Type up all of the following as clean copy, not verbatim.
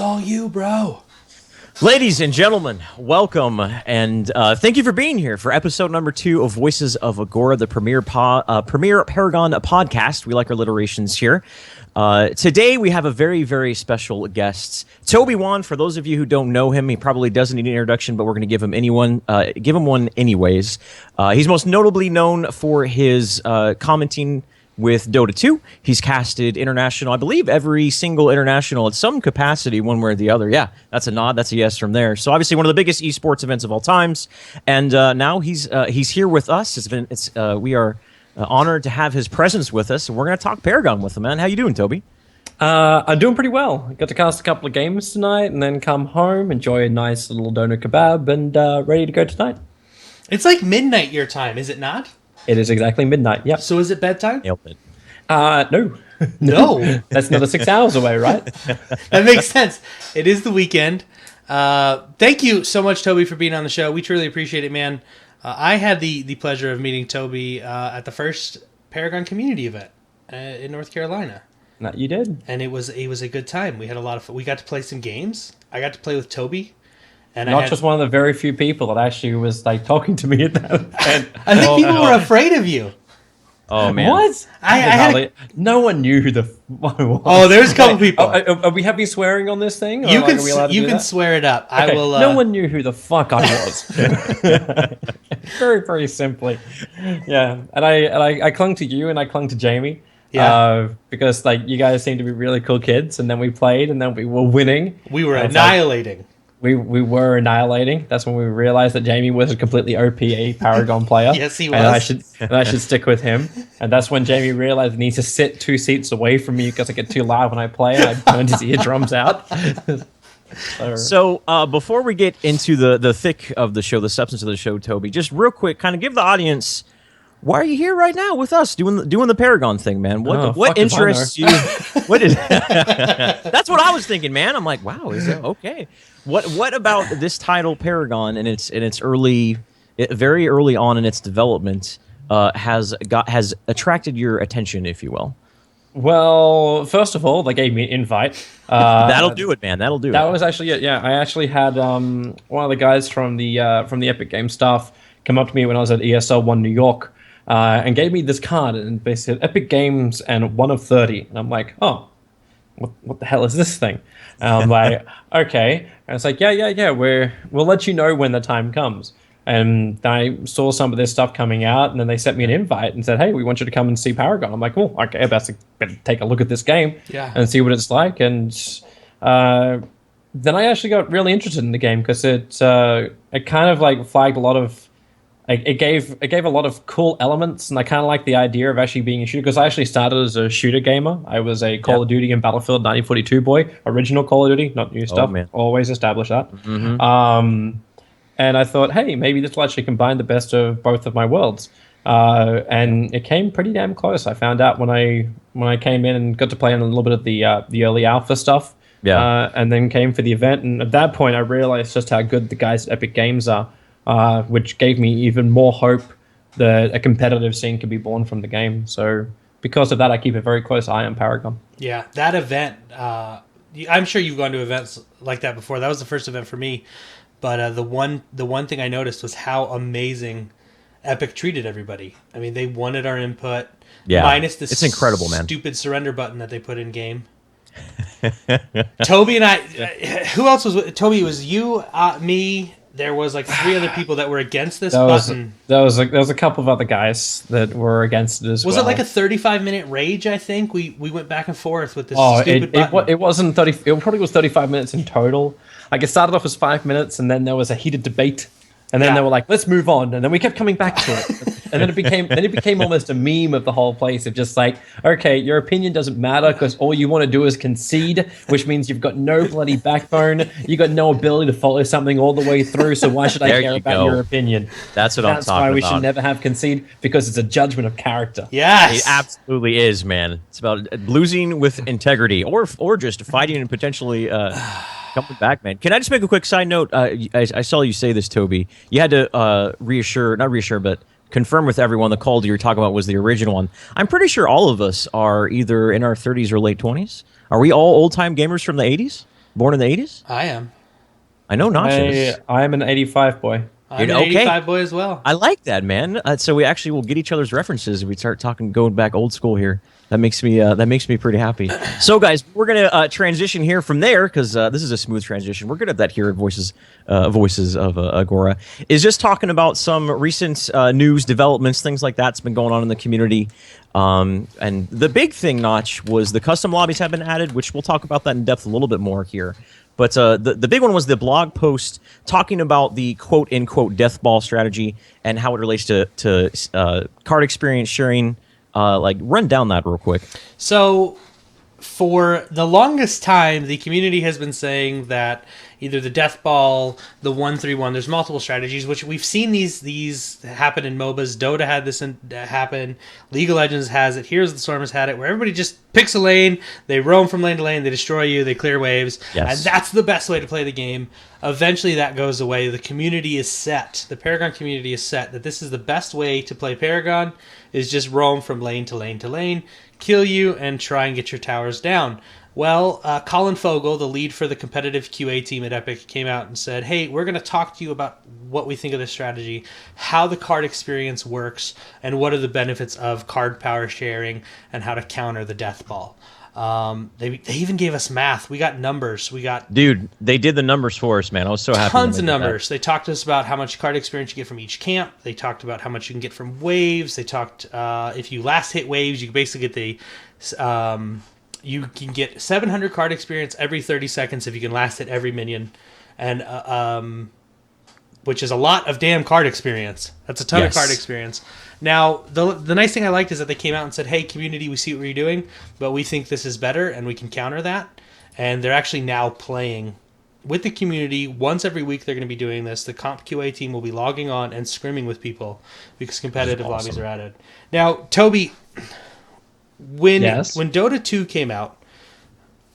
all you, bro. Ladies and gentlemen, welcome, and thank you for being here for episode number 2 of Voices of Agora, the premier Paragon podcast. We like our alliterations here. Today we have a very, very special guest, Tobi. For those of you who don't know him, he probably doesn't need an introduction, but we're going to give him one anyways. He's most notably known for his commenting with Dota 2. He's casted international, I believe every single international at some capacity, one way or the other. Yeah, that's a nod, that's a yes from there. So obviously one of the biggest esports events of all times, and now he's here with us. We are honored to have his presence with us, and we're going to talk Paragon with him, man. How you doing, Tobi? I'm doing pretty well. I got to cast a couple of games tonight, and then come home, enjoy a nice little doner kebab, and ready to go tonight. It's like midnight your time, is it not? It is exactly midnight, yep. So is it bedtime? Nailed it. No. No. That's another 6 hours away, right? That makes sense. It is the weekend. Thank you so much, Tobi, for being on the show. We truly appreciate it, man. I had the pleasure of meeting Tobi at the first Paragon community event in North Carolina. No, you did. And it was a good time. We had a lot of fun. We got to play some games. I got to play with Tobi. And Not just one of the very few people that actually was like talking to me at that event. I think people were afraid of you. Oh, man. What? No one knew who the fuck was. Oh, there's a couple people. Are we having swearing on this thing? You can swear it up. Okay. I will. No one knew who the fuck I was. Very, very simply. Yeah, and I clung to you and I clung to Jamie. Yeah. Because like you guys seemed to be really cool kids, and then we played, and then we were winning. We were annihilating. We were annihilating. That's when we realized that Jamie was a completely OP Paragon player. Yes, he was. And I should stick with him. And that's when Jamie realized he needs to sit 2 seats away from me because I get too loud when I play, and I burned his eardrums out. So before we get into the thick of the show, the substance of the show, Tobi, just real quick, kind of give the audience, why are you here right now with us doing the Paragon thing, man? What interests you? What is? That's what I was thinking, man. I'm like, wow, is it okay? What about this title, Paragon, and its very early on in its development, has attracted your attention, if you will? Well, first of all, they gave me an invite. That'll do it, man. That'll do it. That was actually it. Yeah, I actually had one of the guys from the Epic Games staff come up to me when I was at ESL 1 New York. And gave me this card, and they said Epic Games and 1 of 30. And I'm like, oh, what the hell is this thing? And I'm like, okay. And it's like, yeah, we'll let you know when the time comes. And I saw some of this stuff coming out, and then they sent me an invite and said, hey, we want you to come and see Paragon. I'm like, oh, okay, better take a look at this game and see what it's like. And then I actually got really interested in the game because it kind of like flagged a lot of, it gave a lot of cool elements, and I kind of like the idea of actually being a shooter, because I actually started as a shooter gamer. I was a Call of Duty and Battlefield 1942 boy, original Call of Duty, not new stuff. Man. Always establish that. Mm-hmm. And I thought, hey, maybe this will actually combine the best of both of my worlds. And it came pretty damn close. I found out when I came in and got to play in a little bit of the early alpha stuff. Yeah. And then came for the event, and at that point I realized just how good the guys at Epic Games are. Which gave me even more hope that a competitive scene could be born from the game. So because of that, I keep a very close eye on Paragon. Yeah, that event, I'm sure you've gone to events like that before. That was the first event for me. But the one thing I noticed was how amazing Epic treated everybody. I mean, they wanted our input. Yeah, minus the it's incredible, man. Stupid surrender button that they put in game. Tobi and I, who else was with Tobi? It was you, me. There was like 3 other people that were against this button. There was a couple of other guys that were against it as well. Was it like a 35-minute rage? I think we went back and forth with this stupid button. It wasn't 30. It probably was 35 minutes in total. Like it started off as 5 minutes, and then there was a heated debate, and then they were like, "Let's move on," and then we kept coming back to it. And then it became almost a meme of the whole place of just like, okay, your opinion doesn't matter because all you want to do is concede, which means you've got no bloody backbone. You got no ability to follow something all the way through. So why should I care about your opinion? That's what I'm talking about. That's why we should never have concede, because it's a judgment of character. Yes, it absolutely is, man. It's about losing with integrity, or just fighting and potentially. Coming back, man. Can I just make a quick side note? I saw you say this, Tobi. You had to not reassure, but confirm with everyone the call that you're talking about was the original one. I'm pretty sure all of us are either in our 30s or late 20s. Are we all old-time gamers from the 80s? Born in the 80s? I am. I know Notch is. I'm an 85 boy. I'm an Okay. 85 boy as well. I like that, man. So we actually will get each other's references if we start talking, going back old school here. That makes me pretty happy. So, guys, we're gonna transition here from there because this is a smooth transition. We're good at that here at Voices of Agora. Is just talking about some recent news developments, things like that's been going on in the community. And the big thing, Notch, was the custom lobbies have been added, which we'll talk about that in depth a little bit more here. But the big one was the blog post talking about the quote-unquote death ball strategy and how it relates to card experience sharing. Run down that real quick. So, for the longest time, the community has been saying that either the death ball, the 1-3-1, there's multiple strategies, which we've seen these happen in MOBAs. Dota had this happen. League of Legends has it. Heroes of the Storm has had it, where everybody just picks a lane, they roam from lane to lane, they destroy you, they clear waves, and that's the best way to play the game. Eventually that goes away. The community is set. The Paragon community is set that this is the best way to play Paragon, is just roam from lane to lane to lane, kill you, and try and get your towers down. Well, Colin Fogel, the lead for the competitive QA team at Epic, came out and said, hey, we're going to talk to you about what we think of this strategy, how the card experience works, and what are the benefits of card power sharing, and how to counter the death ball. They even gave us math. We got numbers. Dude, they did the numbers for us, man. I was so happy. Tons of numbers. They talked to us about how much card experience you get from each camp. They talked about how much you can get from waves. They talked if you last hit waves, you basically get the you can get 700 card experience every 30 seconds if you can last hit every minion, and which is a lot of damn card experience. That's a ton of card experience. Now, the nice thing I liked is that they came out and said, hey, community, we see what you're doing, but we think this is better, and we can counter that. And they're actually now playing with the community. Once every week they're going to be doing this. The comp QA team will be logging on and scrimming with people because competitive lobbies are added. Now, Tobi, when Dota 2 came out,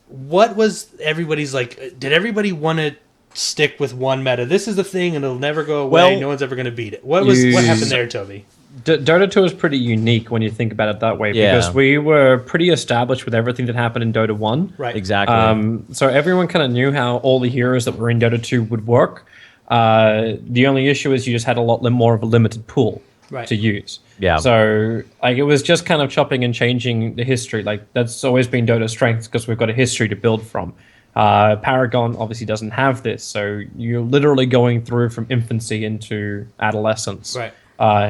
what was everybody's like? Did everybody want to stick with one meta? This is the thing, and it'll never go away. Well, no one's ever going to beat it. What happened there, Tobi? Dota 2 is pretty unique when you think about it that way, because we were pretty established with everything that happened in Dota 1. Right. Exactly. So everyone kind of knew how all the heroes that were in Dota 2 would work. The only issue is you just had a lot more of a limited pool to use. Yeah. So it was just kind of chopping and changing the history. That's always been Dota's strength, because we've got a history to build from. Paragon obviously doesn't have this, so you're literally going through from infancy into adolescence. Right.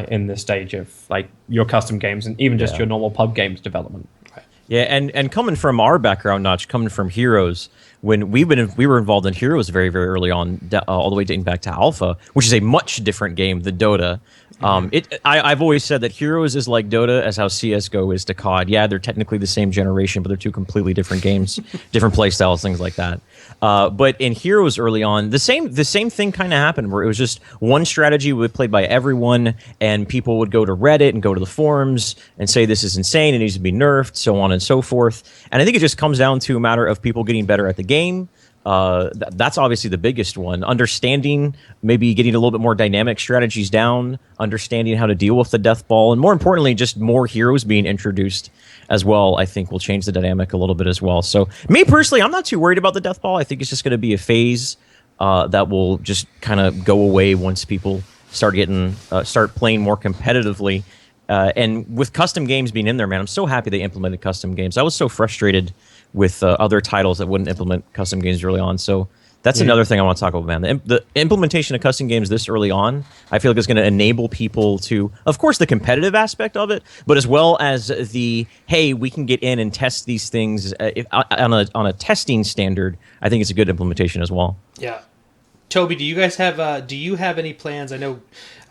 In this stage of your custom games and even just your normal pub games development. Yeah, and coming from our background, Notch, coming from Heroes, when we were involved in Heroes very, very early on, all the way dating back to Alpha, which is a much different game than Dota. I've always said that Heroes is like Dota as how CS:GO is to COD. Yeah, they're technically the same generation, but they're two completely different games, different play styles, things like that. But in Heroes early on, the same thing kind of happened, where it was just one strategy would be played by everyone, and people would go to Reddit and go to the forums and say this is insane, it needs to be nerfed, so on and so forth. And I think it just comes down to a matter of people getting better at the game. That's obviously the biggest one. Understanding, maybe getting a little bit more dynamic strategies down, understanding how to deal with the death ball, and more importantly, just more heroes being introduced as well, I think will change the dynamic a little bit as well. So me personally, I'm not too worried about the death ball. I think it's just going to be a phase that will just kind of go away once people start playing more competitively. And with custom games being in there, man, I'm so happy they implemented custom games. I was so frustrated with other titles that wouldn't implement custom games early on. So that's another thing I want to talk about, man. The implementation of custom games this early on, I feel like is going to enable people to, of course, the competitive aspect of it, but as well as the, hey, we can get in and test these things on a testing standard. I think it's a good implementation as well. Yeah. Tobi, do you guys have any plans? I know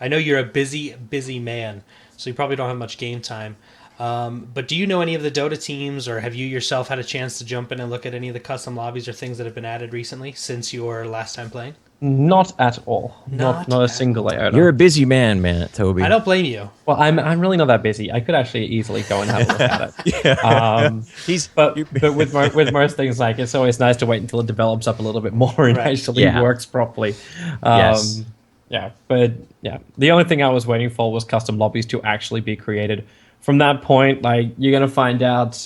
you're a busy man, so you probably don't have much game time. But do you know any of the Dota teams, or have you yourself had a chance to jump in and look at any of the custom lobbies or things that have been added recently since your last time playing? Not at all. Not a single iota. You're a busy man, Tobi. I don't blame you. Well, I'm really not that busy. I could actually easily go and have a look at it. But with most things, it's always nice to wait until it develops up a little bit more and actually works properly. Yes. Yeah, but the only thing I was waiting for was custom lobbies to actually be created. From that point, you're going to find out,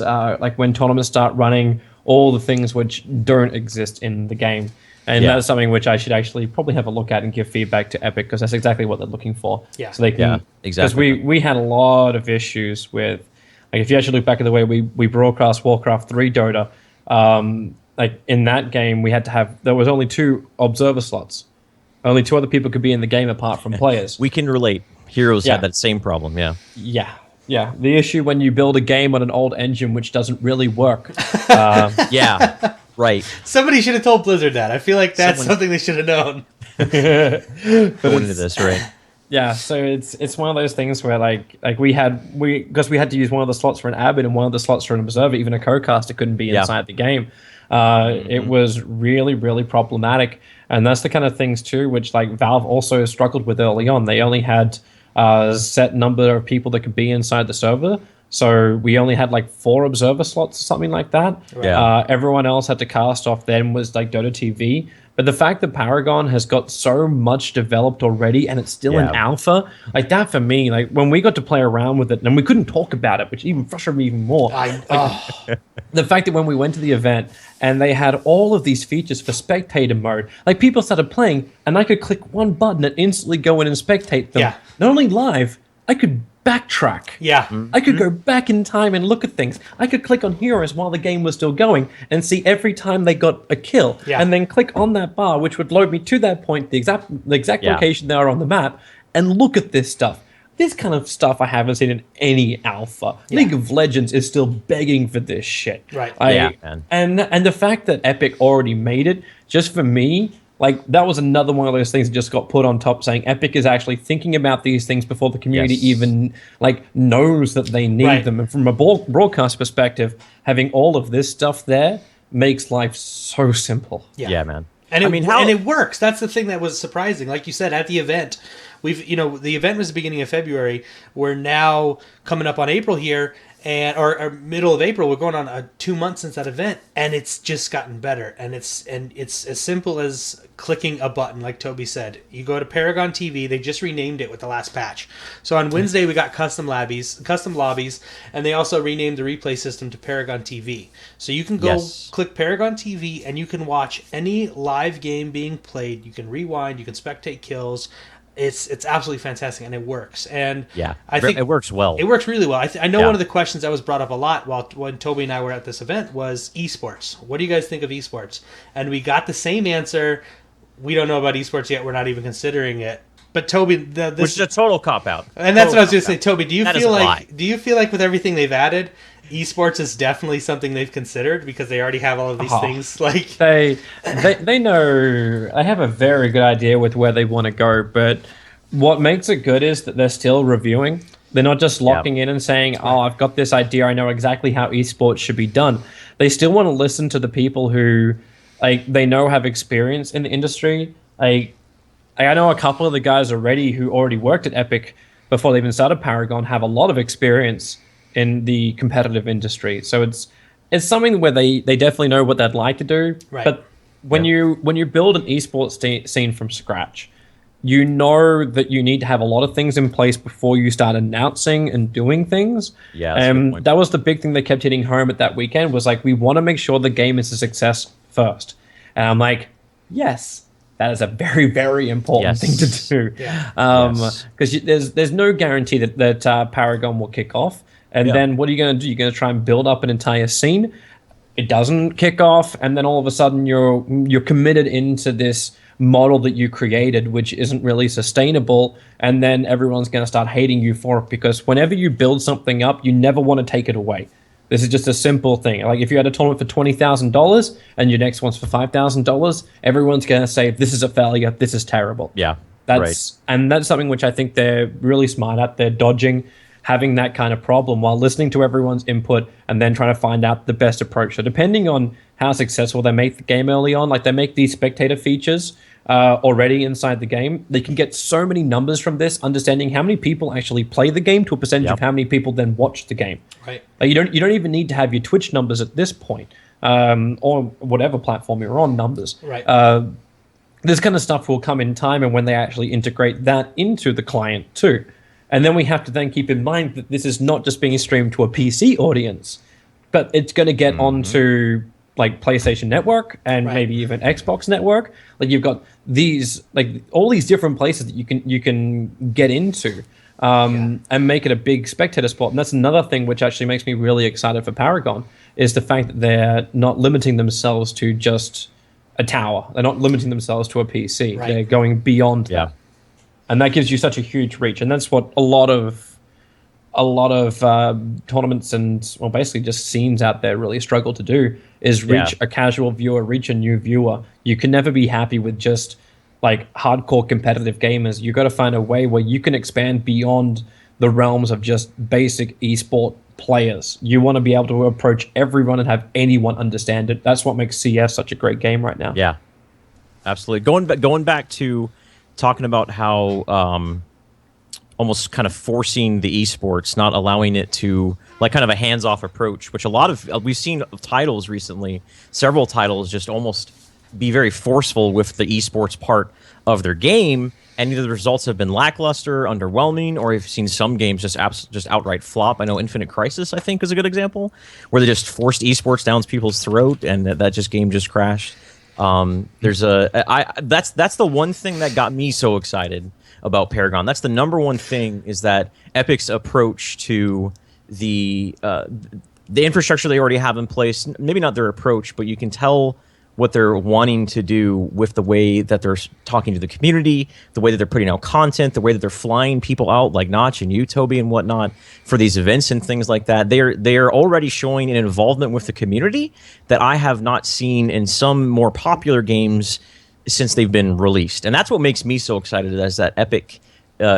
when tournaments start running, all the things which don't exist in the game. And that's something which I should actually probably have a look at and give feedback to Epic, because that's exactly what they're looking for. Yeah. So they can, exactly. Because we had a lot of issues with, like, if you actually look back at the way we broadcast Warcraft 3 Dota, like in that game there was only 2 observer slots. Only 2 other people could be in the game apart from players. We can relate. Heroes had that same problem. Yeah. The issue when you build a game on an old engine which doesn't really work. Right. Somebody should have told Blizzard that. I feel like that's something they should have known. Going into this, right? Yeah, so it's one of those things where because we had to use one of the slots for an admin and one of the slots for an observer, even a co-caster couldn't be inside the game. It was really, really problematic, and that's the kind of things too which like Valve also struggled with early on. They only had a set number of people that could be inside the server. So we only had like 4 observer slots or something like that. Yeah. Everyone else had to cast off then was like Dota TV. But the fact that Paragon has got so much developed already and it's still in alpha, like that for me, like when we got to play around with it and we couldn't talk about it, which even frustrated me even more. The fact that when we went to the event and they had all of these features for spectator mode, like people started playing and I could click one button and instantly go in and spectate them. Yeah. Not only live, I could backtrack. Yeah. I could go back in time and look at things. I could click on heroes while the game was still going and see every time they got a kill. Yeah. And then click on that bar, which would load me to that point, the exact location they are on the map, and look at this stuff. This kind of stuff I haven't seen in any alpha. Yeah. League of Legends is still begging for this shit. Right. Man. And the fact that Epic already made it, just for me, like that was another one of those things that just got put on top, saying Epic is actually thinking about these things before the community even like knows that they need them. And from a broadcast perspective, having all of this stuff there makes life so simple. Yeah, man. And and it works. That's the thing that was surprising. Like you said, at the event, the event was the beginning of February. We're now coming up on April here, or middle of April. We're going on 2 months since that event, and it's just gotten better. And it's as simple as clicking a button, like Toby said. You go to Paragon TV. They just renamed it with the last patch. So on Wednesday we got custom lobbies, and they also renamed the replay system to Paragon TV. So you can go click Paragon TV, and you can watch any live game being played. You can rewind. You can spectate kills. It's absolutely fantastic, and it works. And I think it works well. It works really well. I know one of the questions that was brought up a lot when Toby and I were at this event was esports. What do you guys think of esports? And we got the same answer. We don't know about esports yet. We're not even considering it. But Toby, which is a total cop out. And that's what I was going to say, Toby. Do you feel like with everything they've added, esports is definitely something they've considered because they already have all of these things? Like they know, they have a very good idea with where they want to go. But what makes it good is that they're still reviewing. They're not just locking in and saying, "Oh, I've got this idea. I know exactly how esports should be done." They still want to listen to the people who, like, they know have experience in the industry. I know a couple of the guys who already worked at Epic before they even started Paragon have a lot of experience in the competitive industry. So it's something where they definitely know what they'd like to do. Right. But when you build an esports scene from scratch, you know that you need to have a lot of things in place before you start announcing and doing things. Yeah, And that was the big thing they kept hitting home at that weekend was like, we want to make sure the game is a success first. And I'm like, yes. That is a very, very important thing to do, because there's no guarantee that Paragon will kick off. And then what are you going to do? You're going to try and build up an entire scene. It doesn't kick off, and then all of a sudden you're committed into this model that you created, which isn't really sustainable. And then everyone's going to start hating you for it, because whenever you build something up, you never want to take it away. This is just a simple thing. Like if you had a tournament for $20,000 and your next one's for $5,000, everyone's going to say, this is a failure, this is terrible. Yeah, And that's something which I think they're really smart at. They're dodging having that kind of problem while listening to everyone's input and then trying to find out the best approach. So depending on how successful they make the game early on, like they make these spectator features already inside the game, they can get so many numbers from this, understanding how many people actually play the game to a percentage of how many people then watch the game. Right. Like you don't even need to have your Twitch numbers at this point, or whatever platform you're on numbers. Right. This kind of stuff will come in time, and when they actually integrate that into the client too. And then we have to then keep in mind that this is not just being streamed to a PC audience, but it's going to get onto like PlayStation Network and maybe even Xbox Network. Like you've got these all these different places that you can get into and make it a big spectator sport. And that's another thing which actually makes me really excited for Paragon is the fact that they're not limiting themselves to just a tower. They're not limiting themselves to a PC. Right. They're going beyond that. And that gives you such a huge reach. And that's what a lot of tournaments and basically just scenes out there really struggle to do is reach a casual viewer, reach a new viewer. You can never be happy with just like hardcore competitive gamers. You got to find a way where you can expand beyond the realms of just basic esport players. You want to be able to approach everyone and have anyone understand it. That's what makes CS such a great game right now. Yeah, absolutely. Going back to talking about how almost kind of forcing the esports, not allowing it to like kind of a hands-off approach, which a lot of we've seen titles recently, several titles just almost be very forceful with the esports part of their game, and either the results have been lackluster, underwhelming, or you've seen some games just outright flop. I know Infinite Crisis, I think, is a good example, where they just forced esports down people's throat, and that game just crashed. That's the one thing that got me so excited about Paragon. That's the number one thing, is that Epic's approach to the infrastructure they already have in place. Maybe not their approach, but you can tell what they're wanting to do with the way that they're talking to the community, the way that they're putting out content, the way that they're flying people out like Notch and you, Tobi, and whatnot for these events and things like that. They are already showing an involvement with the community that I have not seen in some more popular games since they've been released. And that's what makes me so excited, is that Epic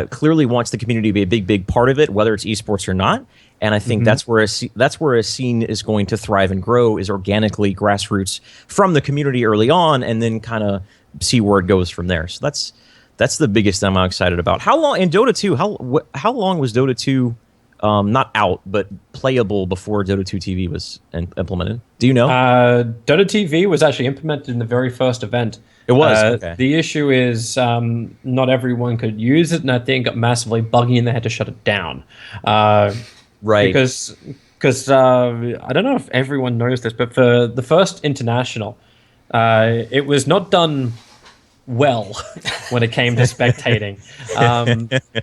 clearly wants the community to be a big part of it, whether it's esports or not. And I think that's where a scene is going to thrive and grow, is organically grassroots from the community early on, and then kind of see where it goes from there. So that's the biggest thing I'm excited about. How long in Dota 2? How long was Dota 2 not out but playable before Dota 2 TV was implemented? Do you know? Dota TV was actually implemented in the very first event. It was. Okay. The issue is not everyone could use it, and I think it got massively buggy, and they had to shut it down. Right. Because I don't know if everyone knows this, but for the first international, it was not done well when it came to spectating.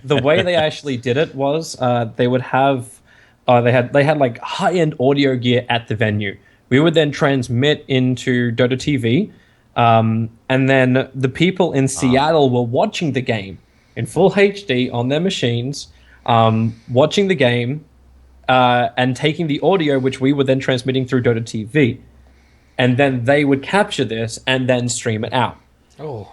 The way they actually did it was they would have they had like high-end audio gear at the venue. We would then transmit into Dota TV, and then the people in Seattle were watching the game in full HD on their machines, watching the game. And taking the audio, which we were then transmitting through Dota TV. And then they would capture this and then stream it out. Oh.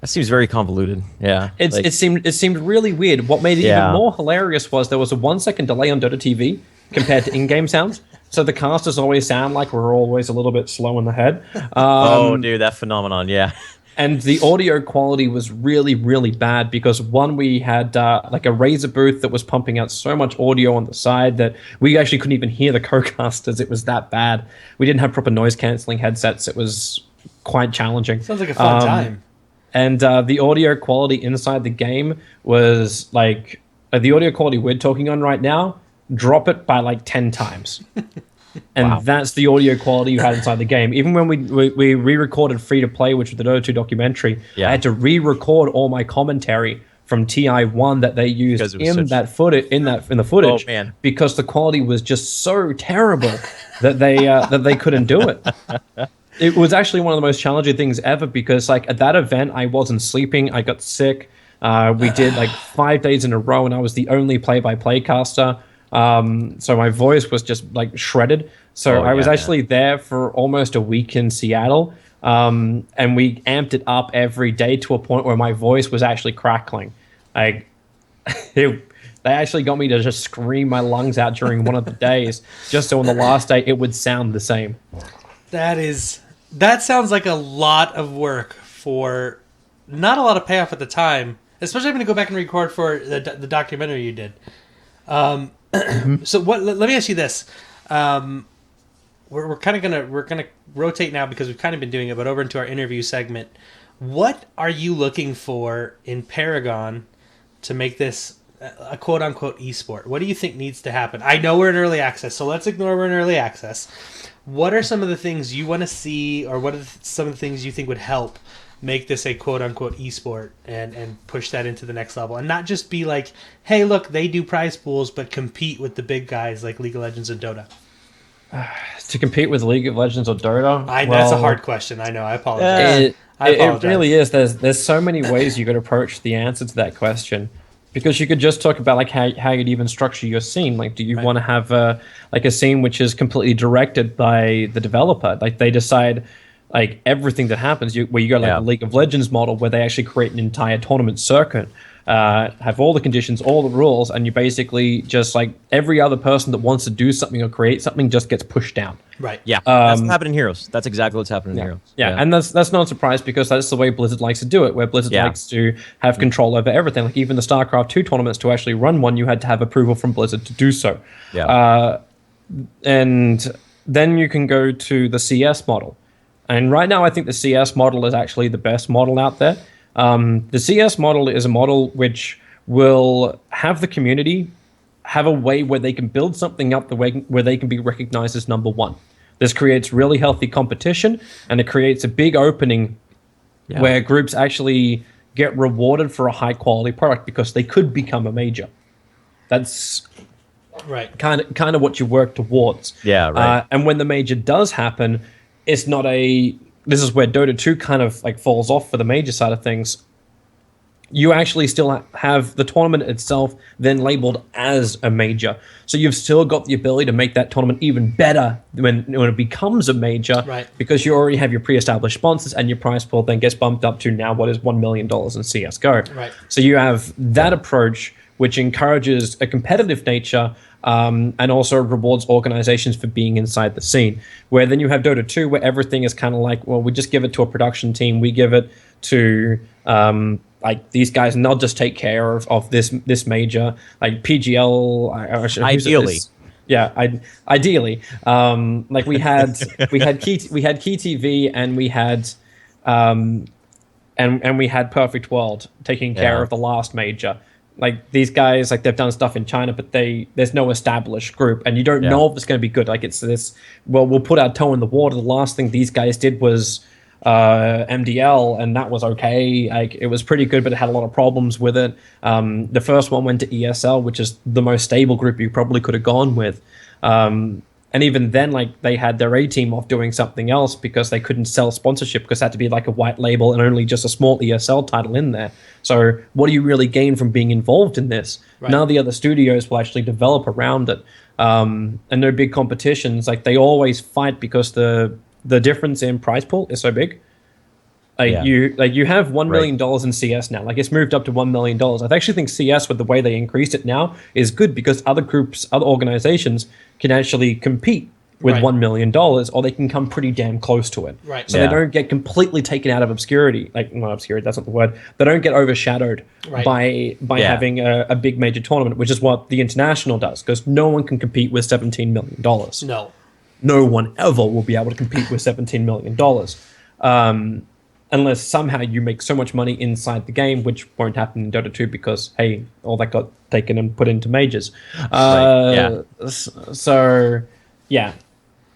That seems very convoluted. Yeah. It seemed really weird. What made it even more hilarious was there was a 1 second delay on Dota TV compared to in-game sounds. So the casters always sound like we're always a little bit slow in the head. Oh, dude, that phenomenon, yeah. And the audio quality was really, really bad because, one, we had like a Razer booth that was pumping out so much audio on the side that we actually couldn't even hear the co-casters. It was that bad. We didn't have proper noise-canceling headsets. It was quite challenging. Sounds like a fun time. And the audio quality inside the game was like the audio quality we're talking on right now, drop it by like 10 times. And that's the audio quality you had inside the game. Even when we re-recorded Free to Play, which was the Dota 2 documentary, I had to re-record all my commentary from TI1 that they used in the footage, because the quality was just so terrible that they couldn't do it. It was actually one of the most challenging things ever, because like at that event I wasn't sleeping, I got sick. We did like 5 days in a row, and I was the only play-by-play caster. So my voice was just like shredded. So I was actually there for almost a week in Seattle. And we amped it up every day to a point where my voice was actually crackling. They actually got me to just scream my lungs out during one of the days, just so on the last day it would sound the same. That sounds like a lot of work for not a lot of payoff at the time, especially having to go back and record for the documentary you did. So let me ask you this. We're gonna rotate now, because we've kind of been doing it, but over into our interview segment. What are you looking for in Paragon to make this a quote unquote esport? What do you think needs to happen? I know we're in early access, so let's ignore we're in early access. What are some of the things you want to see, or what are some of the things you think would help make this a quote unquote esport and push that into the next level, and not just be like, hey, look, they do prize pools, but compete with the big guys like League of Legends and Dota? To compete with League of Legends or Dota? That's a hard question. I know. I apologize. It really is. There's so many ways you could approach the answer to that question, because you could just talk about like how you'd even structure your scene. Like, do you want to have a scene which is completely directed by the developer? Like, they decide like everything that happens. Where you go like a League of Legends model, where they actually create an entire tournament circuit, have all the conditions, all the rules, and you basically just like every other person that wants to do something or create something just gets pushed down. Right. Yeah. That's what happened in Heroes. That's exactly what's happening in Heroes. Yeah, and that's not a surprise, because that's the way Blizzard likes to do it, where Blizzard likes to have control over everything. Like even the StarCraft 2 tournaments, to actually run one, you had to have approval from Blizzard to do so. Yeah. And then you can go to the CS model. And right now, I think the CS model is actually the best model out there. The CS model is a model which will have the community have a way where they can build something up where they can be recognized as number one. This creates really healthy competition, and it creates a big opening where groups actually get rewarded for a high quality product because they could become a major. That's kind of what you work towards. Yeah, right. And when the major does happen, it's not this is where Dota 2 kind of like falls off for the major side of things. You actually still have the tournament itself then labeled as a major. So you've still got the ability to make that tournament even better when it becomes a major, because you already have your pre-established sponsors, and your prize pool then gets bumped up to now what is $1 million in CSGO. Right. So you have that approach, which encourages a competitive nature, and also rewards organizations for being inside the scene. Where then you have Dota 2, where everything is kind of like, well, we just give it to a production team, we give it to like these guys, and they'll just take care of this major, like PGL. Ideally. Ideally. Like we had Key TV, and we had and we had Perfect World taking care of the last major. Like these guys, like they've done stuff in China, but there's no established group, and you don't know if it's going to be good. Like it's this, well, we'll put our toe in the water. The last thing these guys did was MDL, and that was okay. Like it was pretty good, but it had a lot of problems with it. The first one went to ESL, which is the most stable group you probably could have gone with. And even then, like they had their A team off doing something else because they couldn't sell sponsorship, because it had to be like a white label and only just a small ESL title in there. So what do you really gain from being involved in this? None of the other studios will actually develop around it. And no big competitions. Like they always fight because the difference in prize pool is so big. You have $1 million in CS now. Like it's moved up to $1 million. I actually think CS, with the way they increased it now, is good, because other groups, other organizations can actually compete with $1 million, or they can come pretty damn close to it. So they don't get completely taken out of obscurity. Like, not obscurity, that's not the word. They don't get overshadowed by having a big major tournament, which is what the international does, because no one can compete with $17 million. No one ever will be able to compete with $17 million. Unless somehow you make so much money inside the game, which won't happen in Dota 2 because, hey, all that got taken and put into majors. So, yeah.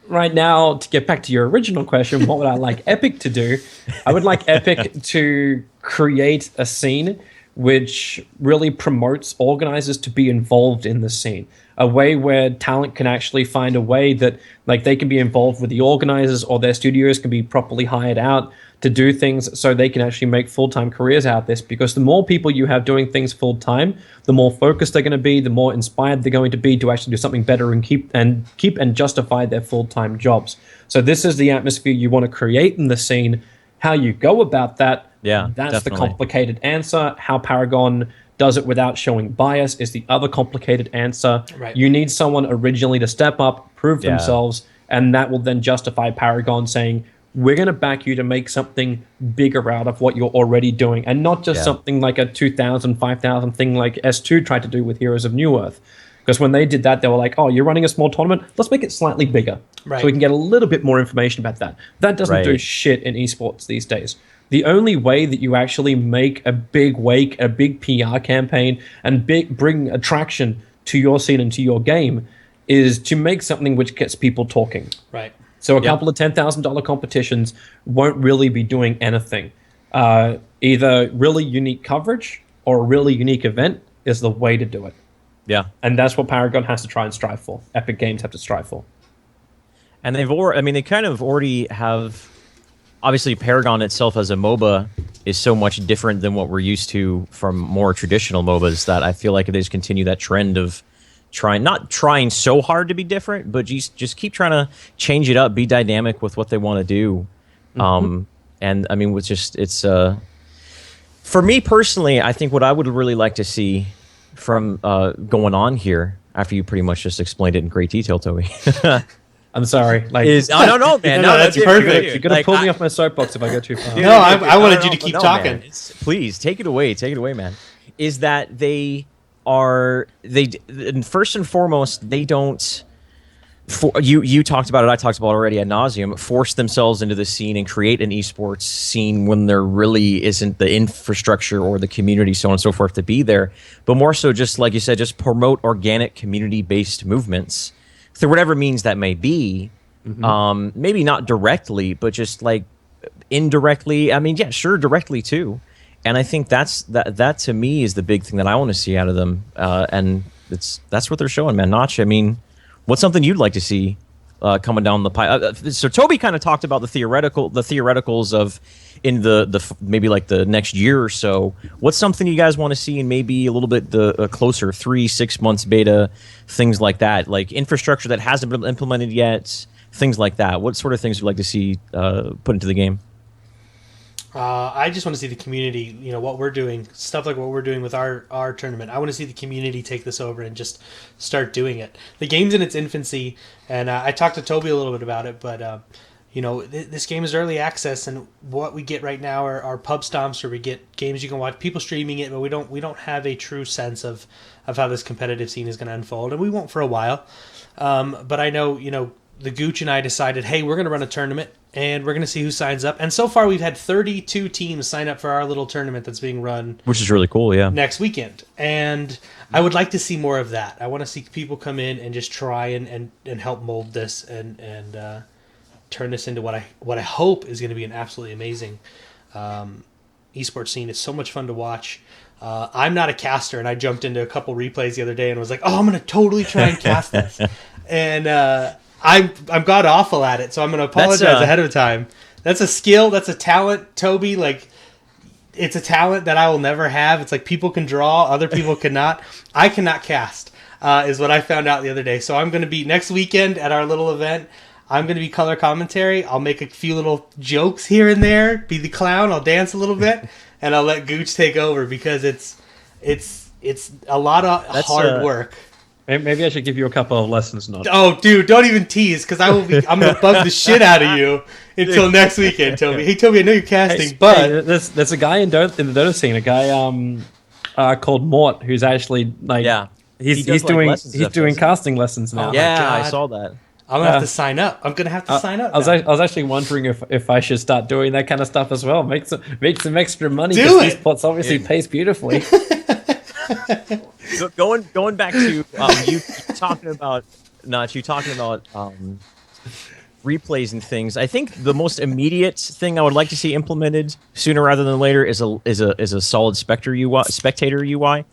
Right now, to get back to your original question, what would I like Epic to do? I would like Epic to create a scene which really promotes organizers to be involved in the scene. A way where talent can actually find a way that, like, they can be involved with the organizers, or their studios can be properly hired out to do things so they can actually make full-time careers out of this. Because the more people you have doing things full-time, the more focused they're going to be, the more inspired they're going to be to actually do something better and keep and justify their full-time jobs. So this is the atmosphere you want to create in the scene. How you go about that, that's definitely the complicated answer. How Paragon does it without showing bias is the other complicated answer. You need someone originally to step up, prove themselves, and that will then justify Paragon saying, we're going to back you to make something bigger out of what you're already doing, and not just something like a 2,000, 5,000 thing like S2 tried to do with Heroes of New Earth. Because when they did that, they were like, oh, you're running a small tournament? Let's make it slightly bigger. So we can get a little bit more information about that. That doesn't do shit in esports these days. the only way that you actually make a big wake, a big PR campaign, and bring attraction to your scene and to your game is to make something which gets people talking. Right. So a couple of $10,000 competitions won't really be doing anything. Either really unique coverage or a really unique event is the way to do it. Yeah. And that's what Paragon has to try and strive for. Epic Games have to strive for. And they kind of already have, obviously Paragon itself as a MOBA is so much different than what we're used to from more traditional MOBAs that I feel like if they just continue that trend of not trying so hard to be different, but just keep trying to change it up, be dynamic with what they want to do. And I mean, it's for me personally, I think what I would really like to see from going on here, after you pretty much just explained it in great detail, Toby. I'm sorry. No, man. No, that's perfect. You're going to pull me off my soapbox if I go too far. No, I wanted you to keep talking. Man. Please, take it away, man. Is that first and foremost, they don't... You talked about it, I talked about it already ad nauseum, force themselves into the scene and create an esports scene when there really isn't the infrastructure or the community, so on and so forth, to be there. But more so, just like you said, just promote organic community-based movements through whatever means that may be. Maybe not directly, but just like indirectly. I mean, yeah, sure, directly too. And I think that to me is the big thing that I want to see out of them. And that's what they're showing, man. Notch, I mean, what's something you'd like to see coming down the pipe? So Toby kind of talked about the theoreticals of in the maybe like the next year or so. What's something you guys want to see in maybe a little bit closer, 3-6 months beta, things like that, like infrastructure that hasn't been implemented yet, things like that. What sort of things would you like to see put into the game? I just want to see the community, what we're doing, stuff like what we're doing with our tournament. I want to see the community take this over and just start doing it. The game's in its infancy, and I talked to Toby a little bit about it, but this game is early access, and what we get right now are pub stomps where we get games you can watch, people streaming it, but we don't have a true sense of how this competitive scene is going to unfold, and we won't for a while. But I know, the Gooch and I decided, hey, we're going to run a tournament, and we're going to see who signs up. And so far, we've had 32 teams sign up for our little tournament that's being run. Which is really cool, yeah. Next weekend. And I would like to see more of that. I want to see people come in and just try and help mold this and turn this into what I hope is going to be an absolutely amazing esports scene. It's so much fun to watch. I'm not a caster, and I jumped into a couple replays the other day and was like, I'm going to totally try and cast this. And I'm god awful at it, so I'm going to apologize ahead of time. That's a skill. That's a talent, Toby. Like, it's a talent that I will never have. It's like people can draw, other people cannot. I cannot cast, is what I found out the other day. So I'm going to be, next weekend at our little event, I'm going to be color commentary. I'll make a few little jokes here and there, be the clown. I'll dance a little bit, and I'll let Gooch take over because it's a lot of hard work. Maybe I should give you a couple of lessons, Nod. Oh, dude, don't even tease, because I'm going to bug the shit out of you until next weekend, Toby. Hey, Toby, I know you're casting, but... There's a guy in the Dota scene, a guy called Mort, who's actually, like... Yeah. He's doing casting lessons now. Oh, yeah, I saw that. I'm going to have to sign up. I'm going to have to sign up. I was actually wondering if I should start doing that kind of stuff as well. Make some extra money. Do it! Esports obviously pays beautifully. So going back to you talking about replays and things. I think the most immediate thing I would like to see implemented sooner rather than later is a solid spectator UI.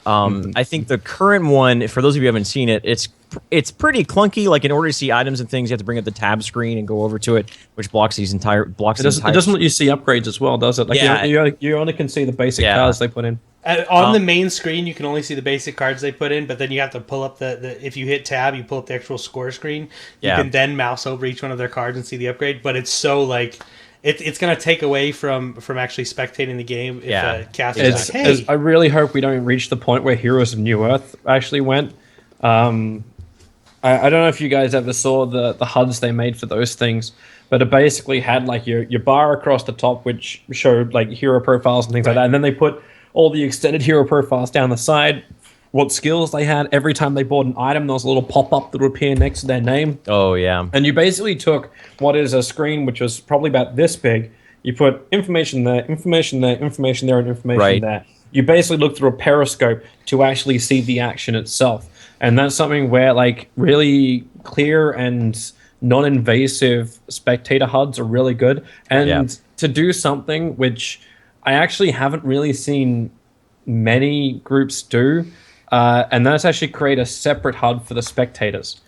I think the current one, for those of you who haven't seen it, it's pretty clunky. Like, in order to see items and things, you have to bring up the tab screen and go over to it, which blocks these entire It doesn't let you see upgrades as well, does it? Like, yeah. You only can see the basic cards they put in. On the main screen, you can only see the basic cards they put in, but then you have to pull up if you hit tab, you pull up the actual score screen. You can then mouse over each one of their cards and see the upgrade. But it's so, like, it's going to take away from actually spectating the game. If caster's like, hey. I really hope we don't reach the point where Heroes of New Earth actually went. I don't know if you guys ever saw the HUDs they made for those things, but it basically had, like, your bar across the top, which showed, like, hero profiles and things like that, and then they put all the extended hero profiles down the side, what skills they had. Every time they bought an item, there was a little pop-up that would appear next to their name. Oh, yeah. And you basically took what is a screen which was probably about this big, You put information there, information there, information there, and information Right. there. You basically look through a periscope to actually see the action itself. And that's something where like really clear and non-invasive spectator HUDs are really good. And to do something which I actually haven't really seen many groups do, and that's actually create a separate HUD for the spectators.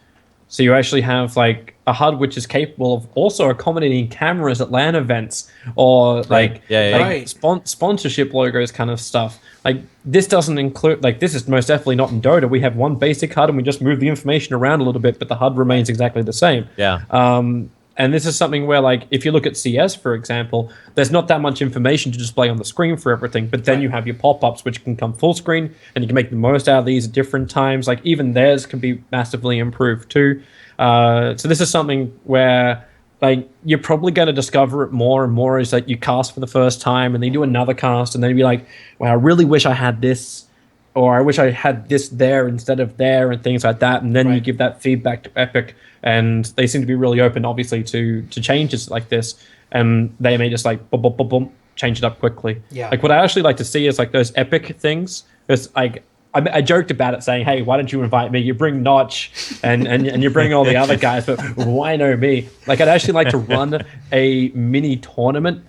So you actually have like a HUD which is capable of also accommodating cameras at LAN events or like, Right. sponsorship logos kind of stuff. Like this doesn't include, like this is most definitely not in Dota. We have one basic HUD and we just move the information around a little bit, but the HUD remains exactly the same. Yeah. And this is something where, like, if you look at CS, for example, there's not that much information to display on the screen for everything, but then you have your pop-ups, which can come full screen, and you can make the most out of these at different times. Like, even theirs can be massively improved, too. So this is something where, like, you're probably going to discover it more and more as, like, you cast for the first time, and then you do another cast, and then you'd be like, well, I really wish I had this, or I wish I had this there instead of there, and things like that. And then you give that feedback to Epic, and they seem to be really open, obviously, to changes like this. And they may just like boom, boom, boom, boom, change it up quickly. Yeah. Like what I actually like to see is like those Epic things. It's like I joked about it, saying, "Hey, why don't you invite me? You bring Notch, and you bring all the other guys, but why no me?" Like I'd actually like to run a mini tournament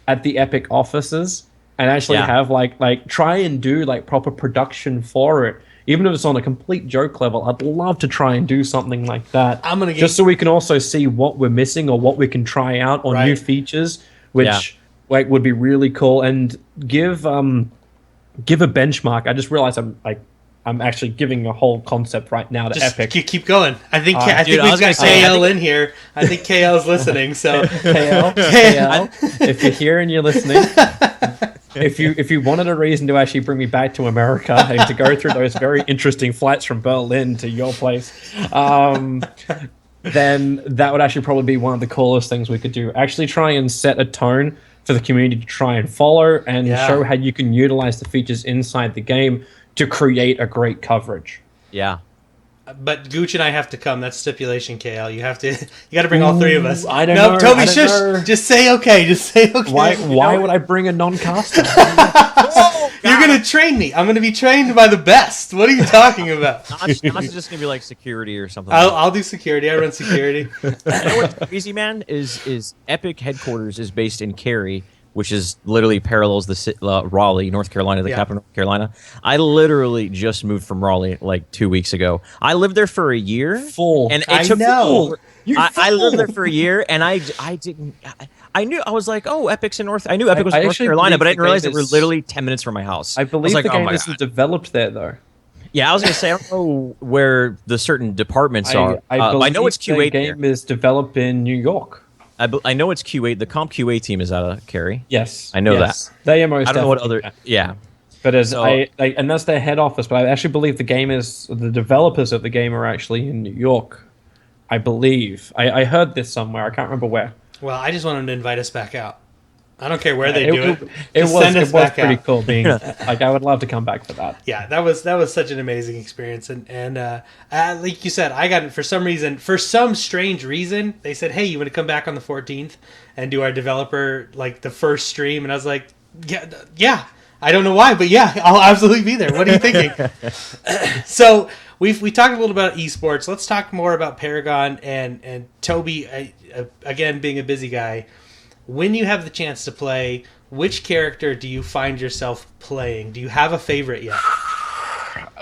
at the Epic offices and actually have like try and do like proper production for it. Even if it's on a complete joke level, I'd love to try and do something like that. Just so we can also see what we're missing or what we can try out or new features, which like would be really cool, and give a benchmark. I just realized I'm actually giving a whole concept right now to Just Epic. keep going. I think dude, we've got KL in here. I think KL's listening. So KL, if you're here and you're listening, if you wanted a reason to actually bring me back to America and to go through those very interesting flights from Berlin to your place, then that would actually probably be one of the coolest things we could do. Actually try and set a tone for the community to try and follow and show how you can utilize the features inside the game to create a great coverage. Yeah. But Gooch and I have to come. That's stipulation, KL. You got to bring all three of us. I don't know. Tobi, I don't shush. know. Just say okay. Just say okay. Why would I bring a non-caster? You're going to train me. I'm going to be trained by the best. What are you talking about? Notch is just gonna be like security or something. I'll do security. I run security. You know what's crazy, man? Is Epic headquarters is based in Cary, which is literally parallels the Raleigh, North Carolina, the capital of North Carolina. I literally just moved from Raleigh like 2 weeks ago. I lived there for a year. And it took I lived there for a year, and I didn't. I knew I was like, oh, Epic's in North. I knew Epic was in North Carolina, but I didn't realize they were literally 10 minutes from my house. I believe like, the game oh isn't developed there though. Yeah, I was gonna say I don't know where the certain departments are. I know it's Q8. The game is developed in New York. I know it's Q8. The comp Q8 team is out of Cary. Yes, I know that. They are most. I don't know what other. Yeah, but and that's their head office. But I actually believe the developers of the game are actually in New York. I believe. I heard this somewhere. I can't remember where. Well, I just want them to invite us back out. I don't care where they do it. It Just was send us back pretty out. cool being like I would love to come back for that. Yeah, that was such an amazing experience, and like you said, I got it for some strange reason. They said, "Hey, you want to come back on the 14th and do our developer like the first stream?" And I was like, "Yeah." I don't know why, but yeah, I'll absolutely be there. What are you thinking? So we talked a little about esports. Let's talk more about Paragon and Tobi. Again, being a busy guy. When you have the chance to play, which character do you find yourself playing? Do you have a favorite yet?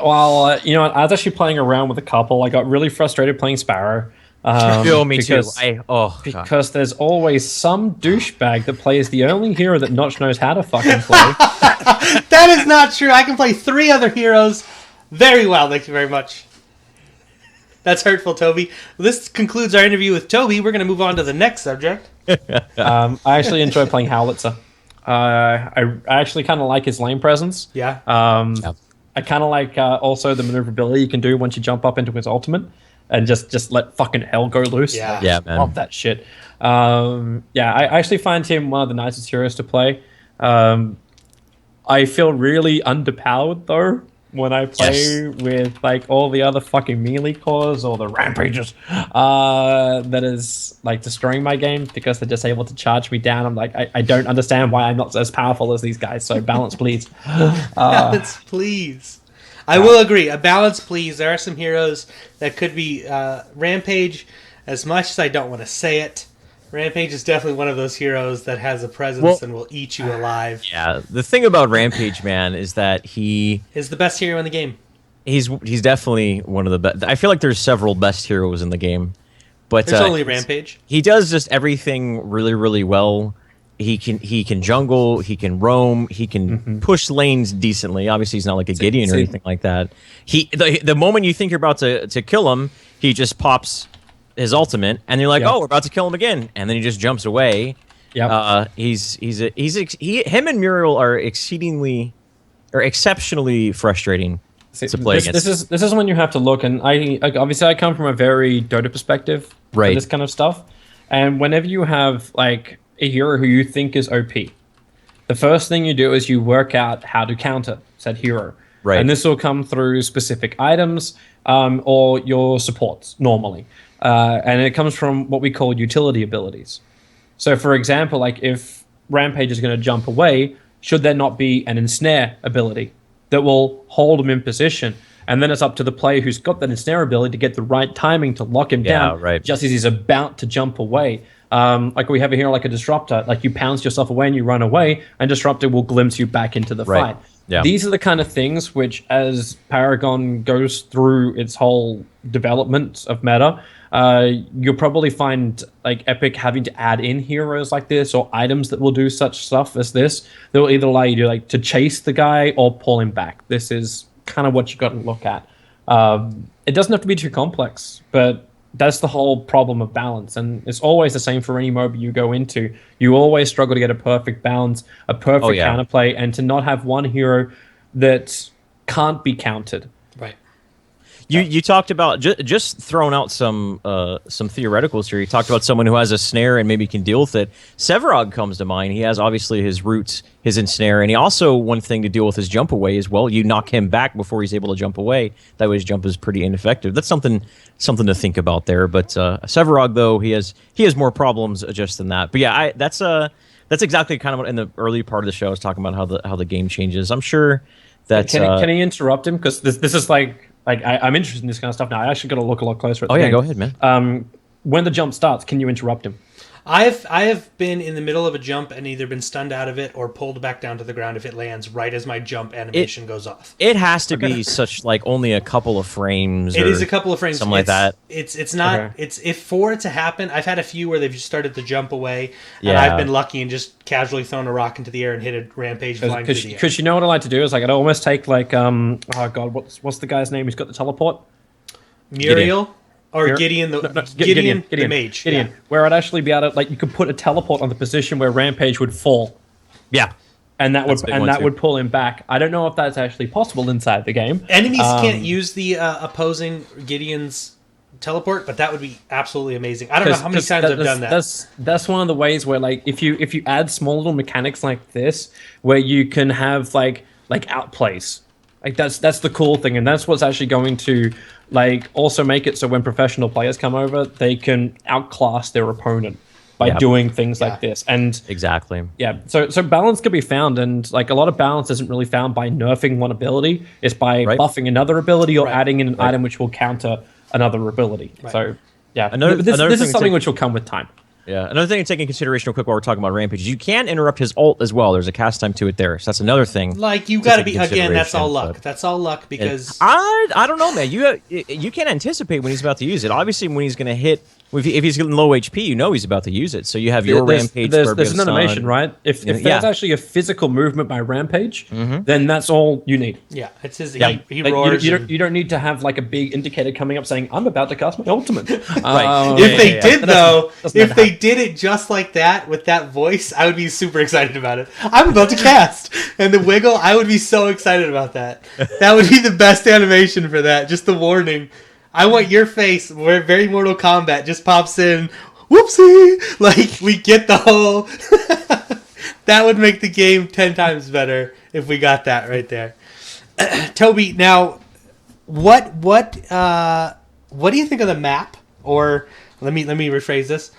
Well, I was actually playing around with a couple. I got really frustrated playing Sparrow. Me because, too. Because there's always some douchebag that plays the only hero that Notch knows how to fucking play. That is not true. I can play 3 other heroes very well. Thank you very much. That's hurtful, Tobi. This concludes our interview with Tobi. We're going to move on to the next subject. I actually enjoy playing Howlitzer. I actually kind of like his lane presence. Yeah. I kind of like also the maneuverability you can do once you jump up into his ultimate and just let fucking hell go loose. Yeah. Yeah, man. Love that shit. I actually find him one of the nicest heroes to play. I feel really underpowered though when I play with like all the other fucking melee cores or the rampages that is like destroying my game because they're just able to charge me down. I'm like, I don't understand why I'm not as powerful as these guys. So balance, please. Balance, please. I will agree. A balance, please. There are some heroes that could be Rampage. As much as I don't want to say it, Rampage is definitely one of those heroes that has a presence and will eat you alive. Yeah, the thing about Rampage, man, is that he is the best hero in the game. He's definitely one of the best. I feel like there's several best heroes in the game, but there's only Rampage. He does just everything really, really well. He can jungle, he can roam, he can push lanes decently. Obviously, he's not like a Gideon or anything like that. The moment you think you're about to kill him, he just pops his ultimate, and you're like, oh, we're about to kill him again, and then he just jumps away. Yeah, him and Muriel are exceptionally frustrating to play against. This is when you have to look, and I come from a very Dota perspective for this kind of stuff, and whenever you have like a hero who you think is OP, the first thing you do is you work out how to counter said hero. Right. And this will come through specific items or your supports normally. And it comes from what we call utility abilities. So, for example, like if Rampage is going to jump away, should there not be an ensnare ability that will hold him in position? And then it's up to the player who's got that ensnare ability to get the right timing to lock him down just as he's about to jump away. Like we have a hero like a Disruptor, like you pounce yourself away and you run away, and Disruptor will glimpse you back into the fight. Yeah. These are the kind of things which, as Paragon goes through its whole development of meta, you'll probably find like Epic having to add in heroes like this or items that will do such stuff as this. That will either allow you to chase the guy or pull him back. This is kind of what you got to look at. It doesn't have to be too complex, but that's the whole problem of balance, and it's always the same for any MOBA you go into. You always struggle to get a perfect balance, a perfect counterplay, and to not have one hero that can't be countered. Right. You talked about just throwing out some theoreticals here. You talked about someone who has a snare and maybe can deal with it. Sevarog comes to mind. He has obviously his roots, his ensnare, and he also, one thing to deal with his jump away as well. You knock him back before he's able to jump away. That way his jump is pretty ineffective. That's something to think about there. But Sevarog, though, he has more problems just than that. But yeah, that's exactly kind of what in the early part of the show I was talking about how the game changes. I'm sure that can he interrupt him, because this is like I'm interested in this kind of stuff now. I actually got to look a lot closer at the game. Go ahead, man. When the jump starts, can you interrupt him? I have been in the middle of a jump and either been stunned out of it or pulled back down to the ground if it lands right as my jump animation goes off. It has to be such like only a couple of frames. It is a couple of frames. Something like that. It's not. It's if for it to happen. I've had a few where they've just started to jump away, and I've been lucky and just casually thrown a rock into the air and hit a Rampage flying through the air. Because you know what I like to do is I'd almost take like oh god, what's the guy's name who's got the teleport? Muriel. Or Gideon, the mage. Gideon, where I'd actually be able to, like, you could put a teleport on the position where Rampage would fall. Yeah. And that would pull him back. I don't know if that's actually possible inside the game. Enemies can't use the opposing Gideon's teleport, but that would be absolutely amazing. I don't know how many times I've done that. That's one of the ways where, like, if you add small little mechanics like this, where you can have like outplays. Like that's the cool thing, and that's what's actually going to like also make it so when professional players come over, they can outclass their opponent by doing things like this. And exactly. Yeah. So balance can be found, and like a lot of balance isn't really found by nerfing one ability. It's by buffing another ability or adding in an item which will counter another ability. Right. So yeah, this is something which will come with time. Yeah, another thing to take into consideration real quick while we're talking about Rampage is you can interrupt his ult as well. There's a cast time to it there. So that's another thing. Like, you got to be, again, that's all luck. That's all luck because... I don't know, man. You can't anticipate when he's about to use it. Obviously, when he's going to hit... If he's getting low HP, you know he's about to use it. So you have your Rampage... There's an animation, right? If there's actually a physical movement by Rampage, then that's all you need. Yeah, it's his... He roars. You don't need to have like a big indicator coming up saying, I'm about to cast my ultimate. If they did, though, if they did it just like that with that voice, I would be super excited about it. I'm about to cast. And the wiggle, I would be so excited about that. That would be the best animation for that. Just the warning. I want your face where very Mortal Kombat just pops in. Whoopsie! Like, we get the whole... That would make the game 10 times better if we got that right there. Toby, now what do you think of the map? Or let me rephrase this.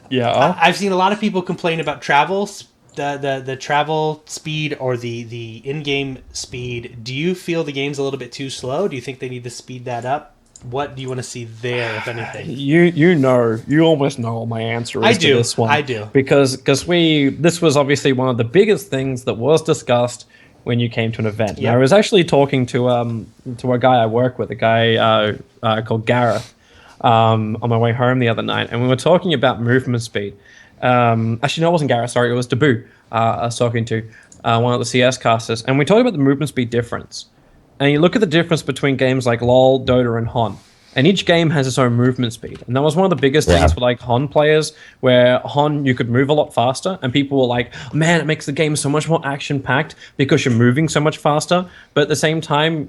Yeah. I've seen a lot of people complain about travel, the travel speed or the in-game speed. Do you feel the game's a little bit too slow? Do you think they need to speed that up? What do you want to see there, if anything? You almost know what my answer is to this one. I do. Because this was obviously one of the biggest things that was discussed when you came to an event. Yep. I was actually talking to a guy I work with, a guy called Gareth, on my way home the other night, and we were talking about movement speed. Actually, no, it wasn't Gareth. Sorry, it was Dabu. I was talking to one of the CS casters, and we talked about the movement speed difference. And you look at the difference between games like LoL, Dota, and Hon. And each game has its own movement speed. And that was one of the biggest things for like Hon players, where Hon, you could move a lot faster. And people were like, man, it makes the game so much more action-packed because you're moving so much faster. But at the same time,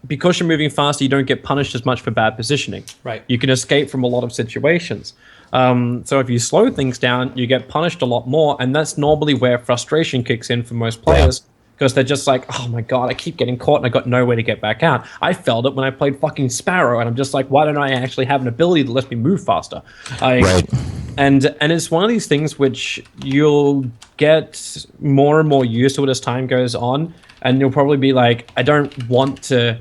because you're moving faster, you don't get punished as much for bad positioning. Right. You can escape from a lot of situations. So if you slow things down, you get punished a lot more. And that's normally where frustration kicks in for most players. Because they're just like, oh my god, I keep getting caught and I got nowhere to get back out. I felt it when I played fucking Sparrow, and I'm just like, why don't I actually have an ability that lets me move faster? And it's one of these things which you'll get more and more used to it as time goes on, and you'll probably be like, I don't want to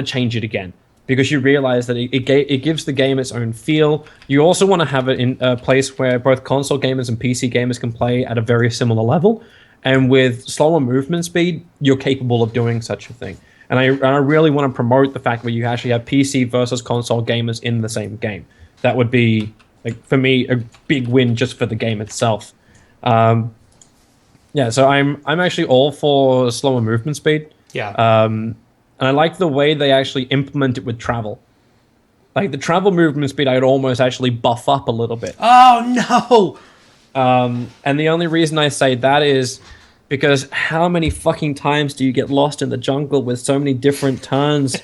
change it again. Because you realize that it gives the game its own feel. You also want to have it in a place where both console gamers and PC gamers can play at a very similar level. And with slower movement speed, you're capable of doing such a thing. And I really want to promote the fact that you actually have PC versus console gamers in the same game. That would be, like, for me, a big win just for the game itself. So I'm actually all for slower movement speed. Yeah. And I like the way they actually implement it with travel. Like, the travel movement speed, I'd almost actually buff up a little bit. Oh, no! And the only reason I say that is because how many fucking times do you get lost in the jungle with so many different turns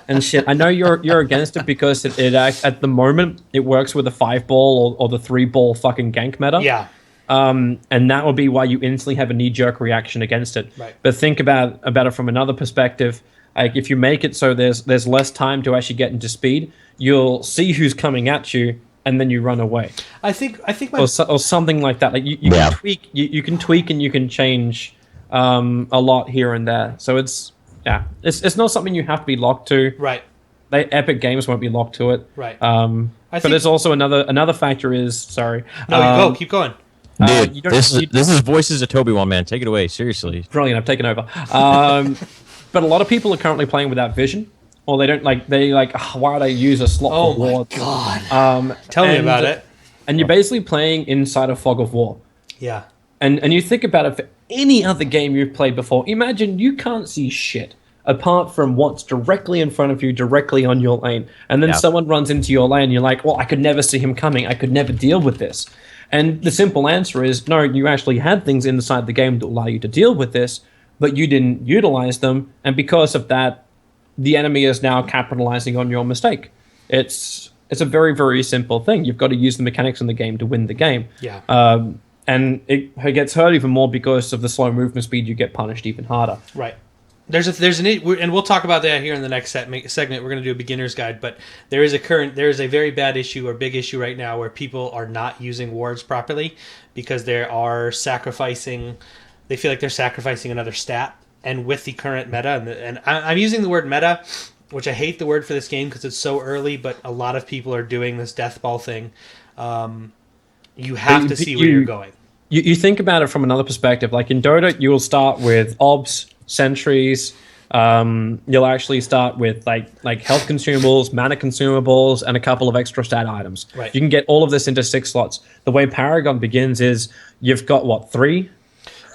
and shit? I know you're against it because it at the moment it works with the 5-ball or the 3-ball fucking gank meta. Yeah. And that will be why you instantly have a knee-jerk reaction against it. Right. But think about it from another perspective. Like, if you make it so there's less time to actually get into speed, you'll see who's coming at you, and then you run away. I think or something like that. Like you can tweak, you can tweak and you can change a lot here and there. So it's not something you have to be locked to. Right. Epic Games won't be locked to it. Right. But there's also another factor is sorry. No, keep going. Dude, this is Voices of Tobi, one man. Take it away, seriously. Brilliant, I've taken over. But a lot of people are currently playing without vision. Or they don't why would I use a slot for war? Oh my god. Tell me about it. And you're basically playing inside a fog of war. Yeah. And you think about it for any other game you've played before. Imagine you can't see shit apart from what's directly in front of you, directly on your lane. And then someone runs into your lane and you're like, well, I could never see him coming. I could never deal with this. And the simple answer is, no, you actually had things inside the game that allow you to deal with this, but you didn't utilize them. And because of that, the enemy is now capitalizing on your mistake. It's a very, very simple thing. You've got to use the mechanics in the game to win the game. Yeah. And it gets hurt even more because of the slow movement speed. You get punished even harder. Right. There's and we'll talk about that here in the next segment. We're going to do a beginner's guide, but there is a very bad issue or big issue right now where people are not using wards properly because they feel like they're sacrificing another stat. And with the current meta, and I'm using the word meta, which I hate the word for this game because it's so early, but a lot of people are doing this death ball thing. You have to see where you're going. You think about it from another perspective. Like in Dota, you will start with obs, sentries. You'll actually start with like health consumables, mana consumables, and a couple of extra stat items. Right. You can get all of this into 6 slots. The way Paragon begins is you've got 3?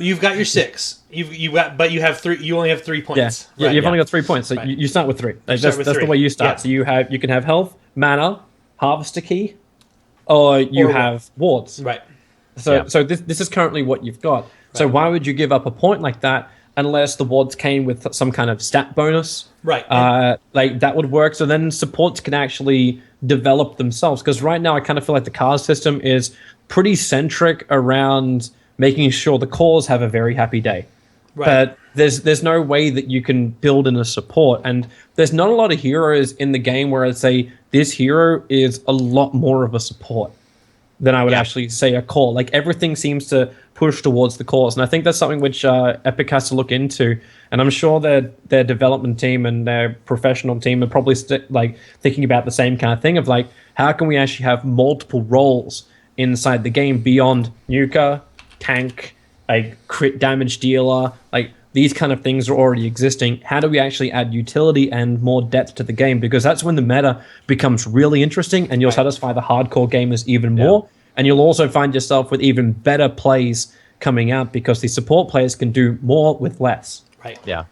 You've got your 6. But you have 3. You only have 3 points. Yeah, you've only got 3 points. So you start with 3. That's the way you start. Yeah. So you can have health, mana, harvester key, or you have wards. Right. So this is currently what you've got. Right. So why would you give up a point like that unless the wards came with some kind of stat bonus? Right. Like that would work. So then supports can actually develop themselves. Because right now I kind of feel like the card system is pretty centric around making sure the cores have a very happy day. But there's no way that you can build in a support, and there's not a lot of heroes in the game where I'd say this hero is a lot more of a support than I would actually say a core. Like everything seems to push towards the cores, and I think that's something which Epic has to look into. And I'm sure their development team and their professional team are probably thinking about the same kind of thing of like, how can we actually have multiple roles inside the game beyond nuker, tank, like crit damage dealer, like these kind of things are already existing. How do we actually add utility and more depth to the game? Because that's when the meta becomes really interesting and you'll satisfy the hardcore gamers even more. And you'll also find yourself with even better plays coming out because the support players can do more with less. Right. Yeah.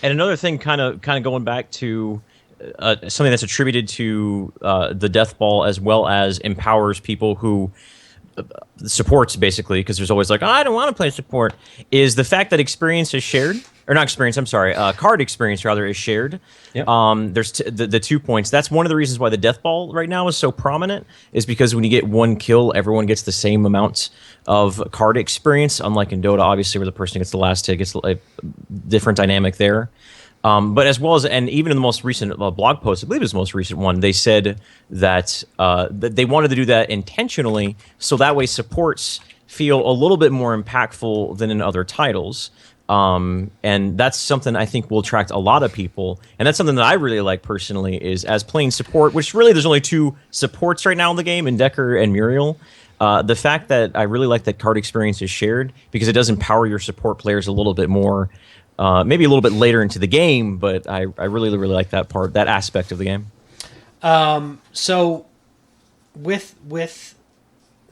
And another thing, kind of going back to something that's attributed to the Death Ball as well as empowers people who supports basically, because there's always like, oh, I don't want to play support, is the fact that experience is shared, or not experience, I'm sorry, card experience rather is shared. Yep. There's the 2 points. That's one of the reasons why the Death Ball right now is so prominent, is because when you get one kill, everyone gets the same amount of card experience, unlike in Dota, obviously, where the person who gets the last hit gets a different dynamic there. But as well as, and even in the most recent blog post, I believe it was the most recent one, they said that they wanted to do that intentionally, so that way supports feel a little bit more impactful than in other titles. And that's something I think will attract a lot of people. And that's something that I really like personally, is as playing support, which really there's only 2 supports right now in the game, in Decker and Muriel. The fact that I really like that card experience is shared, because it does empower your support players a little bit more. Maybe a little bit later into the game, but I really, really like that part, that aspect of the game. So with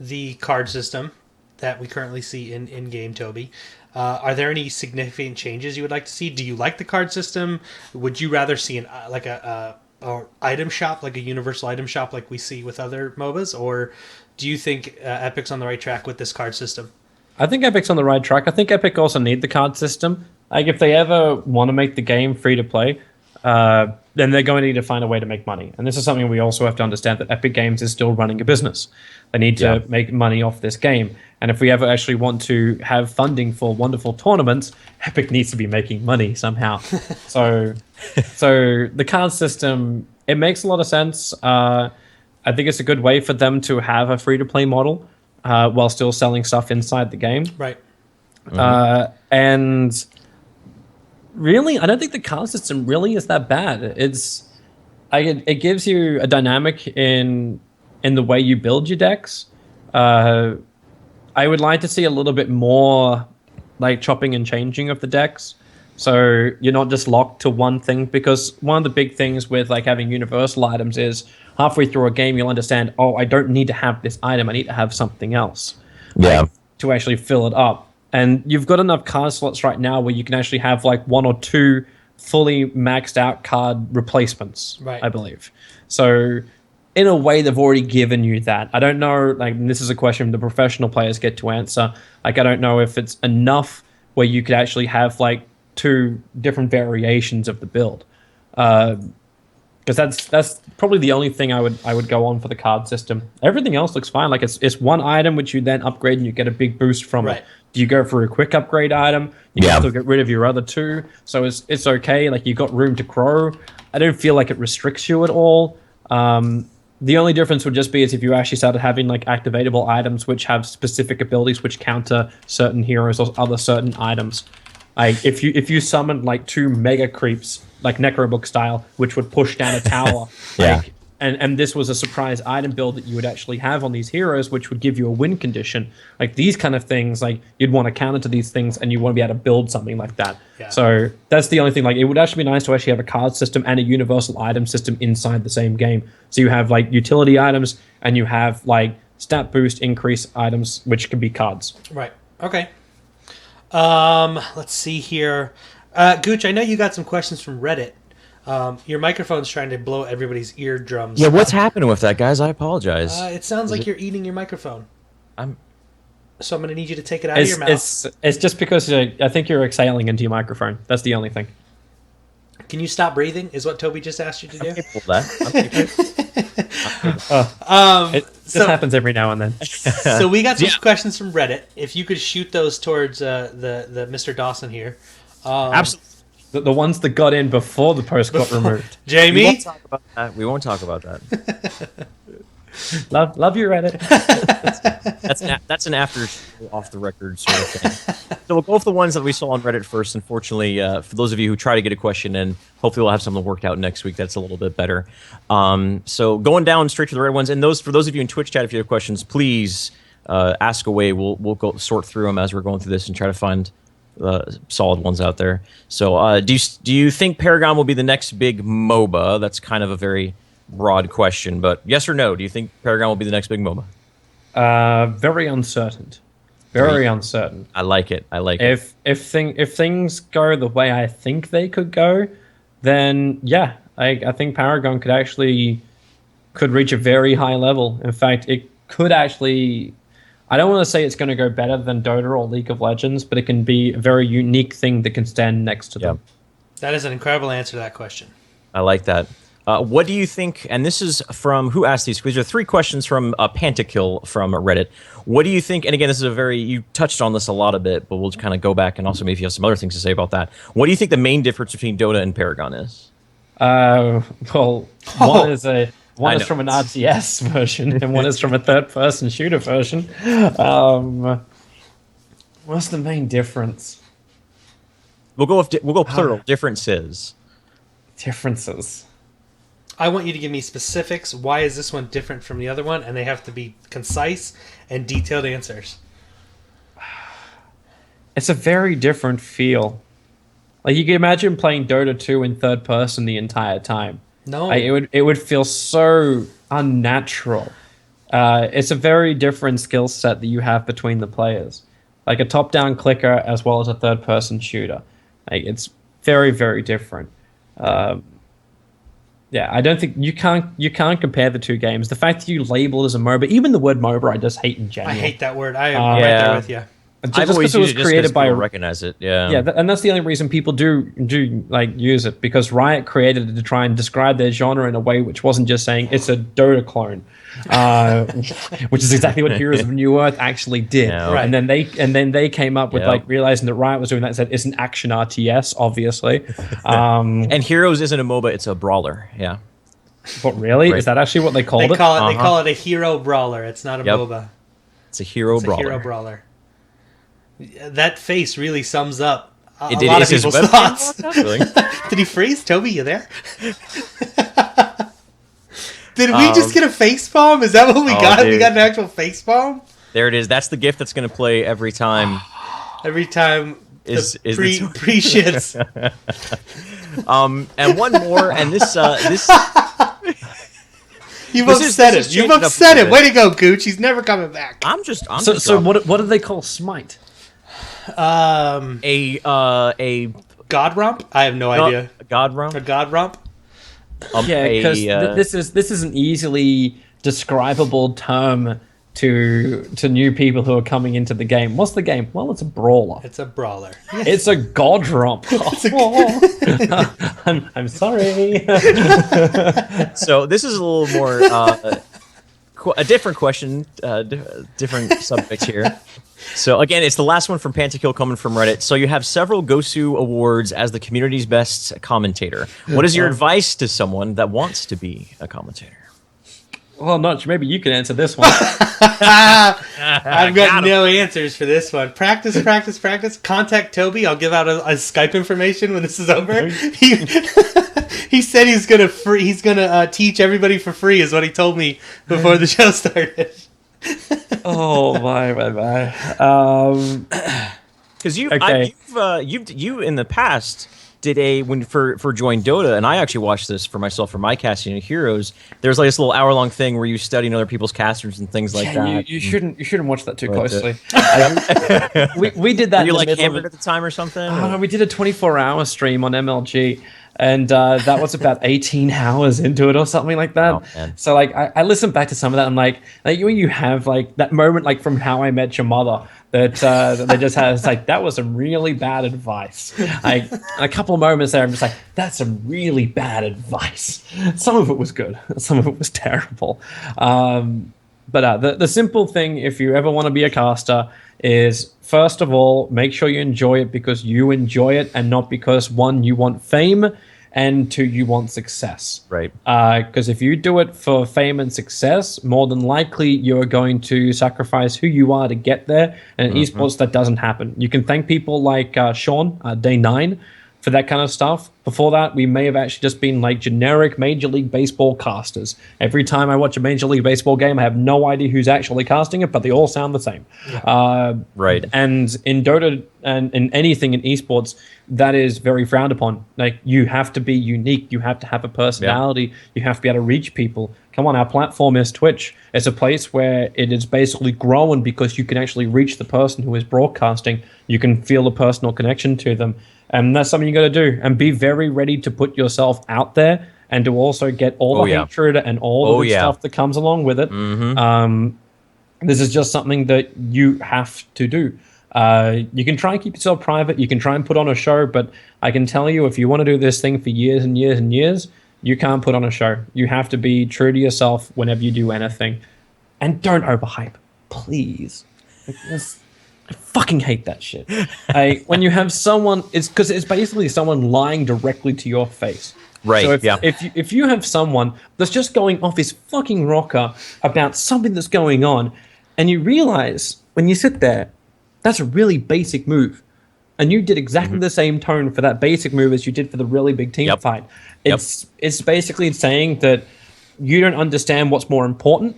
the card system that we currently see in game, Tobi, are there any significant changes you would like to see? Do you like the card system? Would you rather see an item shop, like a universal item shop like we see with other MOBAs? Or do you think Epic's on the right track with this card system? I think Epic's on the right track. I think Epic also need the card system. Like, if they ever want to make the game free to play, then they're going to need to find a way to make money. And this is something we also have to understand, that Epic Games is still running a business. They need to make money off this game. And if we ever actually want to have funding for wonderful tournaments, Epic needs to be making money somehow. so the card system, it makes a lot of sense. I think it's a good way for them to have a free-to-play model while still selling stuff inside the game. Right. And really, I don't think the card system really is that bad. It gives you a dynamic in the way you build your decks. I would like to see a little bit more like chopping and changing of the decks, so you're not just locked to one thing. Because one of the big things with like having universal items is halfway through a game you'll understand, oh, I don't need to have this item, I need to have something else to actually fill it up. And you've got enough card slots right now where you can actually have like 1 or 2 fully maxed out card replacements, right, I believe. So in a way, they've already given you that. I don't know, like, this is a question the professional players get to answer. Like, I don't know if it's enough where you could actually have like 2 different variations of the build. Because that's probably the only thing I would go on for the card system. Everything else looks fine. Like, it's one item which you then upgrade and you get a big boost from it. Do you go for a quick upgrade item? You can still get rid of your other 2, so it's okay. Like, you got room to grow. I don't feel like it restricts you at all. The only difference would just be is if you actually started having like activatable items which have specific abilities which counter certain heroes or other certain items. Like, if you summoned like 2 mega creeps, like Necrobook style, which would push down a tower, and this was a surprise item build that you would actually have on these heroes, which would give you a win condition. Like, these kind of things, like, you'd want to counter to these things, and you want to be able to build something like that. Yeah. So that's the only thing. Like, it would actually be nice to actually have a card system and a universal item system inside the same game. So you have like utility items, and you have like stat boost increase items, which can be cards. Right. Okay. Let's see here. Gooch, I know you got some questions from Reddit. Your microphone's trying to blow everybody's eardrums. Yeah, what's happening with that, guys? I apologize. It sounds like you're eating your microphone. So I'm going to need you to take it out of your mouth. It's just because I think you're exhaling into your microphone. That's the only thing. Can you stop breathing? Is what Tobi just asked you to do? I'm capable of that. This happens every now and then. So we got some questions from Reddit. If you could shoot those towards the Mr. Dawson here. Absolutely. The ones that got in before the post got removed. Jamie? We won't talk about that. Love you, Reddit. That's an after off the record sort of thing. So we'll go with the ones that we saw on Reddit first. Unfortunately, for those of you who try to get a question in, hopefully we'll have something worked out next week that's a little bit better. So going down straight to the red ones, and for those of you in Twitch chat, if you have questions, please ask away. We'll go sort through them as we're going through this and try to find solid ones out there. So do you think Paragon will be the next big MOBA? That's kind of a very broad question, but yes or no? Do you think Paragon will be the next big MOBA? Very uncertain. Very uncertain. I like it. If things go the way I think they could go, then yeah, I think Paragon could reach a very high level. In fact, it could actually. I don't want to say it's going to go better than Dota or League of Legends, but it can be a very unique thing that can stand next to them. That is an incredible answer to that question. I like that. What do you think, and this is from, who asked these? These are 3 questions from Pantakill from Reddit. What do you think, and again, this is you touched on this a lot a bit, but we'll kind of go back and also maybe you have some other things to say about that. What do you think the main difference between Dota and Paragon is? One is from an RTS version, and one is from a third-person shooter version. What's the main difference? We'll go plural. Differences. Differences. I want you to give me specifics. Why is this one different from the other one? And they have to be concise and detailed answers. It's a very different feel. Like, you can imagine playing Dota 2 in third person the entire time. No. It would feel so unnatural. It's a very different skill set that you have between the players. Like a top-down clicker as well as a third-person shooter. Like, it's very, very different. Yeah, I don't think you can't compare the two games. The fact that you label it as a MOBA, even the word MOBA, I just hate in general. I hate that word. I am right there with you. I've always used it just because people recognize it. Yeah, yeah, and that's the only reason people do like use it, because Riot created it to try and describe their genre in a way which wasn't just saying it's a Dota clone, which is exactly what Heroes of New Earth actually did. Yeah, right. And then they came up with like realizing that Riot was doing that and said it's an action RTS, obviously. And Heroes isn't a MOBA; it's a brawler. Yeah. But really, is that actually what they called it? They call it a hero brawler. It's not a MOBA. It's a hero brawler. A hero brawler. That face really sums up a It lot of people's thoughts. Really? Did he freeze? Toby, you there? Did we just get a face palm? Is that what we got? Dude. We got an actual face palm? There it is. That's the gift that's going to play every time. Every time pre-shits. And one more, and this You've upset him. You've upset him. Way to go, Gooch. He's never coming back. So what do they call Smite? A god romp? I have no idea. A god romp? A god romp? Because this is an easily describable term to new people who are coming into the game. What's the game? Well, it's a brawler. It's a brawler. It's a god romp. I'm sorry. So this is a little more a different question, different subject here. So again, it's the last one from Pantakill coming from Reddit. So you have several Gosu awards as the community's best commentator. What is your advice to someone that wants to be a commentator? Well, Notch, maybe you can answer this one. I've got no answers for this one. Practice. Contact Toby. I'll give out a Skype information when this is over. He said he's gonna teach everybody for free, is what he told me before the show started. Oh my. Because you in the past did for Join Dota, and I actually watched this for myself for my casting of Heroes. There's like this little hour-long thing where you study other people's casters and things like that. You shouldn't watch that too closely. We did that. Were you like hammered at the time or something? Oh, no, we did a 24-hour stream on MLG. And that was about 18 hours into it or something like that. Oh, so like I listened back to some of that and like when you have like that moment like from How I Met Your Mother that they just had, it's like that was some really bad advice. Like a couple of moments there I'm just like, that's some really bad advice. Some of it was good, some of it was terrible. But the simple thing, if you ever want to be a caster, is first of all, make sure you enjoy it because you enjoy it and not because, one, you want fame, and two, you want success. Right. Because if you do it for fame and success, more than likely you're going to sacrifice who you are to get there. And in esports, that doesn't happen. You can thank people like Sean, Day 9, for that kind of stuff. Before that, we may have actually just been like generic Major League Baseball casters. Every time I watch a Major League Baseball game, I have no idea who's actually casting it, but they all sound the same. Right. And in Dota and in anything in esports, that is very frowned upon. Like, you have to be unique. You have to have a personality. You have to be able to reach people. Come on, our platform is Twitch. It's a place where it is basically growing because you can actually reach the person who is broadcasting. You can feel a personal connection to them. And that's something you got to do. And be very ready to put yourself out there and to also get all the hatred and all the stuff that comes along with it. This is just something that you have to do. You can try and keep yourself private. You can try and put on a show. But I can tell you, if you want to do this thing for years and years and years, you can't put on a show. You have to be true to yourself whenever you do anything. And don't overhype, please. I fucking hate that shit. When you have someone, it's because it's basically someone lying directly to your face. Right. So if you have someone that's just going off his fucking rocker about something that's going on, and you realize when you sit there, that's a really basic move, and you did exactly the same tone for that basic move as you did for the really big team fight. It's basically saying that you don't understand what's more important,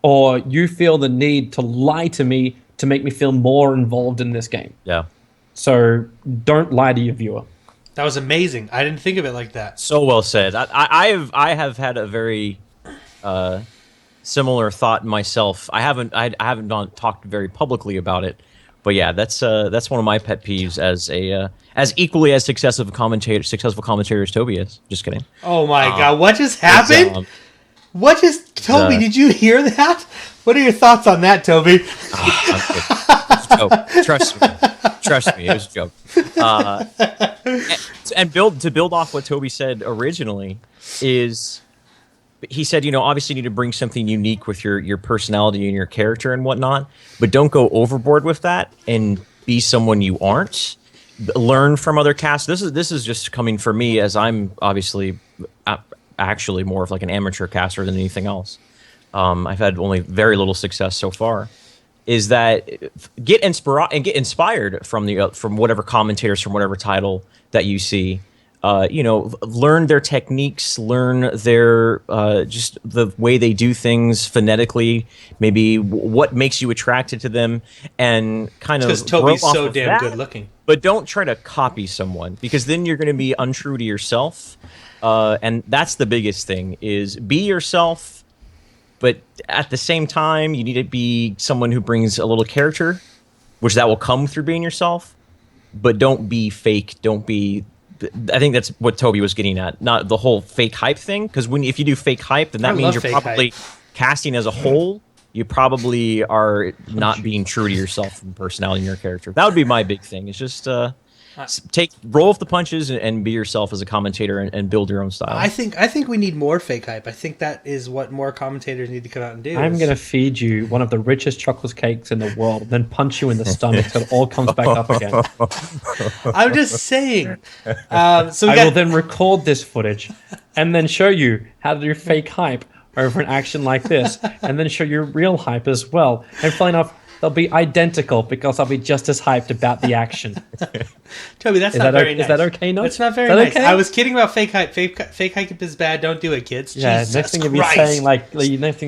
or you feel the need to lie to me to make me feel more involved in this game. Yeah. So don't lie to your viewer. That was amazing. I didn't think of it like that. So well said. I have had a very similar thought myself. I haven't talked very publicly about it, but yeah, that's one of my pet peeves as equally as successful commentator as Tobi is. Just kidding. Oh my god, what just happened? Tobi, did you hear that? What are your thoughts on that, Tobi? It's a joke. Trust me, it was a joke. And to build off what Tobi said originally is, he said, obviously you need to bring something unique with your personality and your character and whatnot, but don't go overboard with that and be someone you aren't. Learn from other casts. This is just coming from me, as I'm obviously actually more of like an amateur caster than anything else. I've had only very little success so far. Is that get inspired from whatever commentators, from whatever title that you see. Learn their techniques, learn their just the way they do things phonetically, maybe what makes you attracted to them, and kind of because Tobi's so damn good looking. But don't try to copy someone, because then you're going to be untrue to yourself. And that's the biggest thing: is be yourself. But at the same time, you need to be someone who brings a little character, which that will come through being yourself. But don't be fake. Don't be. I think that's what Tobi was getting at, not the whole fake hype thing. Because if you do fake hype, then that means you're probably casting as a whole. You probably are not being true to yourself and personality in your character. That would be my big thing. It's just roll off the punches and be yourself as a commentator and build your own style. I think we need more fake hype. I think that is what more commentators need to come out and do. I'm going to feed you one of the richest chocolate cakes in the world, then punch you in the stomach so it all comes back up again. I'm just saying. I will then record this footage and then show you how to do fake hype over an action like this, and then show you real hype as well. And funny enough, they'll be identical because I'll be just as hyped about the action. Tobi, that's not very nice. Is that okay, no? That's not very nice. Okay? I was kidding about fake hype. Fake hype is bad. Don't do it, kids. Yeah, Jesus next thing Christ. you'll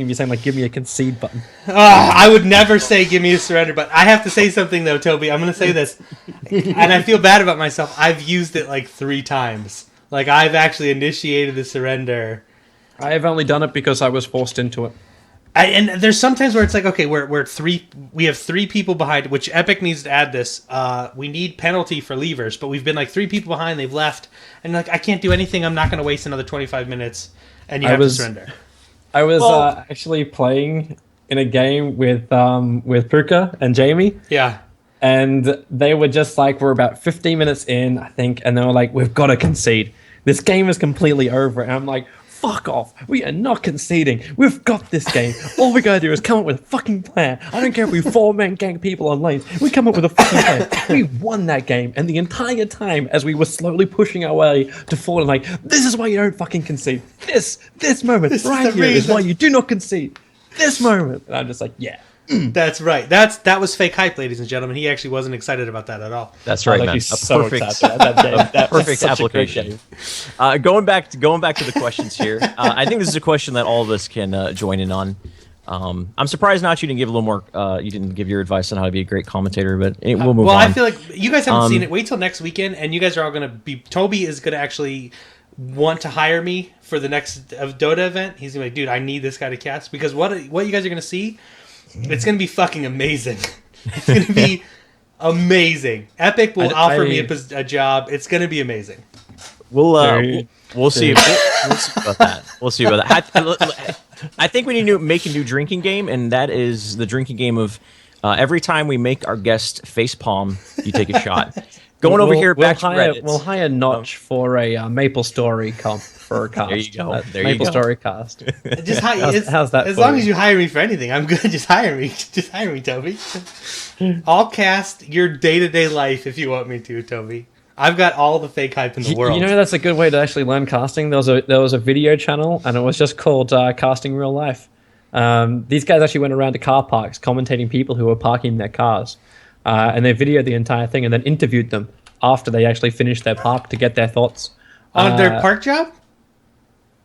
be saying, give me a concede button. I would never say give me a surrender button. I have to say something, though, Tobi. I'm going to say this. And I feel bad about myself. I've used it like 3 times. Like, I've actually initiated the surrender. I have only done it because I was forced into it. And there's sometimes where it's like, okay, we have 3 people behind, which Epic needs to add this. We need penalty for leavers, but we've been like 3 people behind, they've left, and like, I can't do anything. I'm not going to waste another 25 minutes, and you have to surrender. I was actually playing in a game with Puka and Jamie. Yeah. And they were just like, we're about 15 minutes in, I think, and they were like, we've got to concede. This game is completely over. And I'm like, fuck off. We are not conceding. We've got this game. All we gotta do is come up with a fucking plan. I don't care if we 4-man gang people on lanes. We come up with a fucking plan. We won that game, and the entire time as we were slowly pushing our way to forward, like, this is why you don't fucking concede. This moment right here is why you do not concede. This moment. And I'm just like, yeah. That's right. That was fake hype, ladies and gentlemen. He actually wasn't excited about that at all. That's right, man. A perfect application. Going back to the questions here. I think this is a question that all of us can join in on. I'm surprised not you didn't give a little more. You didn't give your advice on how to be a great commentator, but we'll move on. Well, I feel like you guys haven't seen it. Wait till next weekend, and you guys are all going to be. Tobi is going to actually want to hire me for the next Dota event. He's going to be like, dude, I need this guy to cast, because what you guys are going to see. It's going to be fucking amazing. It's going to be amazing. Epic will offer me a job. It's going to be amazing. We'll see. We'll see about that. We'll see about that. I think we need to make a new drinking game, and that is the drinking game of every time we make our guest facepalm, you take a shot. Going over here back to Reddit. We'll hire Notch for a Maple Story comp for a cast. There you go. Maple Story cast. How's that? As long as you hire me for anything, I'm good. Just hire me. Just hire me, Tobi. I'll cast your day-to-day life if you want me to, Tobi. I've got all the fake hype in the world. You know, that's a good way to actually learn casting. There was a video channel, and it was just called Casting Real Life. These guys actually went around to car parks commentating people who were parking their cars. And they videoed the entire thing and then interviewed them after they actually finished their park to get their thoughts. On their park job?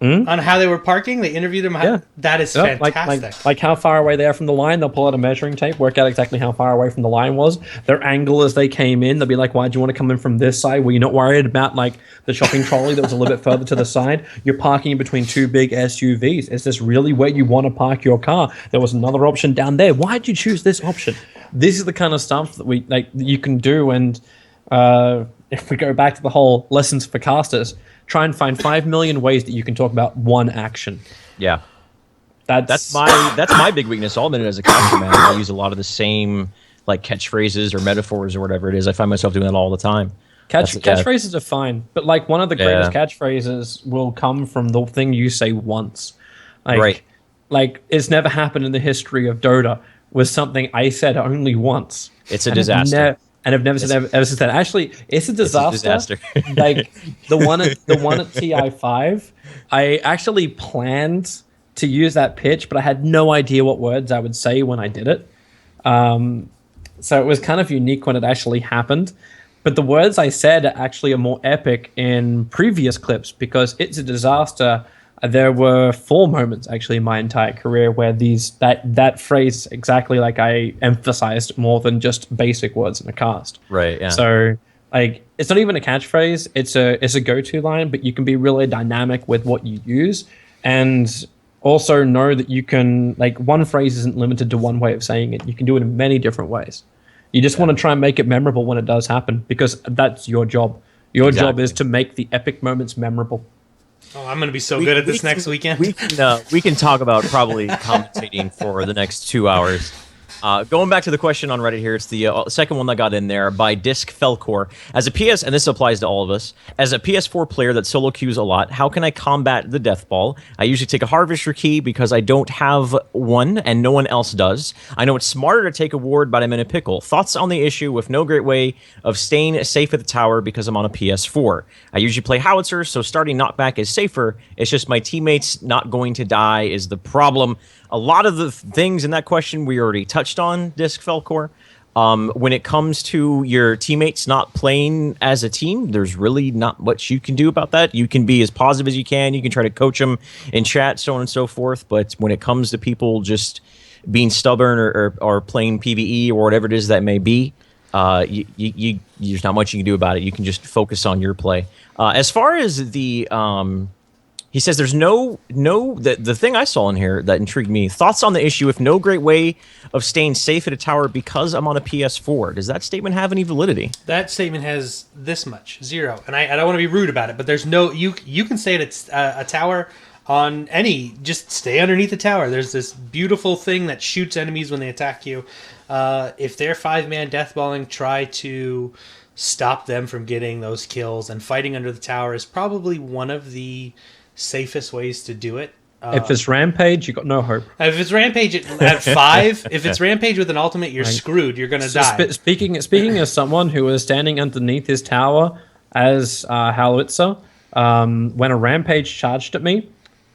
On how they were parking? They interviewed them? Yeah. That is fantastic. Like how far away they are from the line. They'll pull out a measuring tape, work out exactly how far away from the line was. Their angle as they came in, they'll be like, why do you want to come in from this side? Were you not worried about like the shopping trolley that was a little bit further to the side? You're parking in between two big SUVs. Is this really where you want to park your car? There was another option down there. Why did you choose this option? This is the kind of stuff that you can do. And if we go back to the whole lessons for casters, try and find 5 million ways that you can talk about one action. Yeah, that's my big weakness. I'll admit it as a caster, man. I use a lot of the same like catchphrases or metaphors or whatever it is. I find myself doing that all the time. Catchphrases are fine, but like one of the greatest catchphrases will come from the thing you say once. Like it's never happened in the history of Dota was something I said only once. It's a disaster. And I've never said ever since then. Actually, it's a disaster. Like the one at TI5, I actually planned to use that pitch, but I had no idea what words I would say when I did it. So it was kind of unique when it actually happened. But the words I said actually are more epic in previous clips because it's a disaster. There were 4 moments actually in my entire career where that phrase exactly like I emphasized more than just basic words in a cast. Right. Yeah. So like it's not even a catchphrase; it's a go-to line, but you can be really dynamic with what you use, and also know that you can like one phrase isn't limited to one way of saying it. You can do it in many different ways. You just want to try and make it memorable when it does happen because that's your job. Your job is to make the epic moments memorable. Oh, I'm going to be so good at this next weekend. We can talk about probably commentating for the next 2 hours. Going back to the question on Reddit here, it's the second one that got in there by Disc Felcor. As a PS, and this applies to all of us, as a PS4 player that solo queues a lot, how can I combat the death ball? I usually take a Harvester key because I don't have one and no one else does. I know it's smarter to take a ward, but I'm in a pickle. Thoughts on the issue with no great way of staying safe at the tower because I'm on a PS4. I usually play Howitzer, so starting knockback is safer. It's just my teammates not going to die is the problem. A lot of the things in that question we already touched on, Disc Felcor. When it comes to your teammates not playing as a team, there's really not much you can do about that. You can be as positive as you can. You can try to coach them in chat, so on and so forth. But when it comes to people just being stubborn or playing PvE or whatever it is that may be, there's not much you can do about it. You can just focus on your play. As far as the... he says there's the thing I saw in here that intrigued me. Thoughts on the issue with no great way of staying safe at a tower because I'm on a PS4. Does that statement have any validity? That statement has this much, 0. And I don't want to be rude about it, but there's no... You can stay at a tower on any... Just stay underneath the tower. There's this beautiful thing that shoots enemies when they attack you. If they're 5-man deathballing, try to stop them from getting those kills. And fighting under the tower is probably one of the safest ways to do it. If it's Rampage, you got no hope. If it's Rampage at 5, if it's Rampage with an ultimate, you're screwed. You're going to die. Speaking as someone who was standing underneath his tower as Howitzer, when a Rampage charged at me,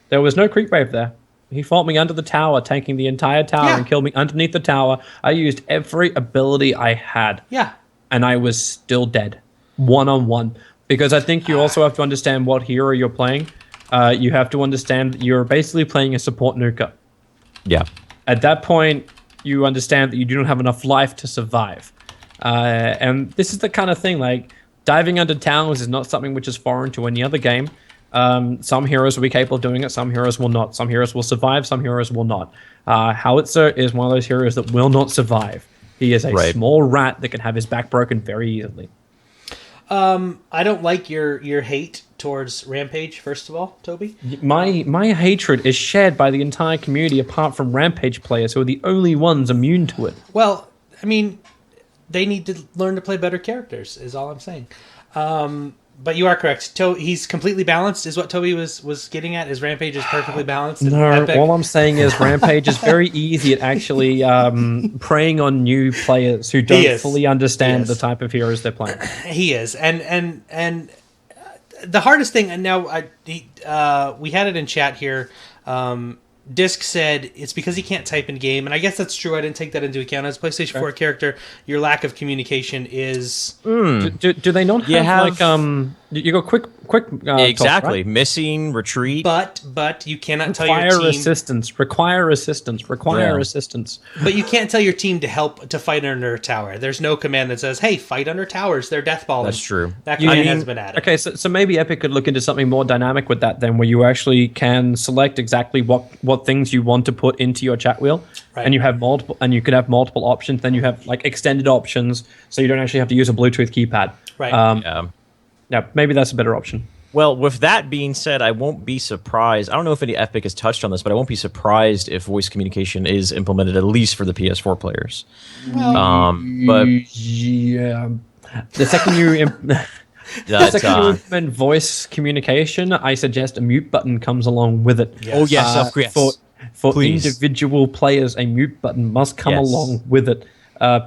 there was no creep wave there. He fought me under the tower, tanking the entire tower and killed me underneath the tower. I used every ability I had. Yeah. And I was still dead. 1-on-1. Because I think you also have to understand what hero you're playing. You have to understand that you're basically playing a support nuker. Yeah. At that point, you understand that you do not have enough life to survive. And this is the kind of thing, like, diving under towers is not something which is foreign to any other game. Some heroes will be capable of doing it, some heroes will not. Some heroes will survive, some heroes will not. Howitzer is one of those heroes that will not survive. He is a small rat that can have his back broken very easily. I don't like your hate towards Rampage, first of all, Toby. My hatred is shared by the entire community apart from Rampage players who are the only ones immune to it. Well, I mean, they need to learn to play better characters, is all I'm saying. But you are correct. He's completely balanced, is what Toby was getting at. Is Rampage is perfectly balanced? No, all I'm saying is Rampage is very easy at actually preying on new players who don't fully understand the type of heroes they're playing. He is, and the hardest thing. And now we had it in chat here. Disc said it's because he can't type in game, and I guess that's true. I didn't take that into account. As a PlayStation 4 character, your lack of communication is... Do they not have like... You go quick exactly. Talk, right? Missing, retreat. But you cannot tell your team... Require assistance. But you can't tell your team to help to fight under a tower. There's no command that says, hey, fight under towers. They're deathballing. That's true. That command has been added. Okay, so maybe Epic could look into something more dynamic with that then, where you actually can select exactly what things you want to put into your chat wheel. Right. And you have multiple, and you could have multiple options. Then you have like extended options, so you don't actually have to use a Bluetooth keypad. Right. Yeah, maybe that's a better option. Well, with that being said, I won't be surprised. I don't know if any Epic has touched on this, but I won't be surprised if voice communication is implemented, at least for the PS4 players. Well, but yeah, the second you implement voice communication, I suggest a mute button comes along with it. Yes. Oh yes, yes. For individual players, a mute button must come along with it.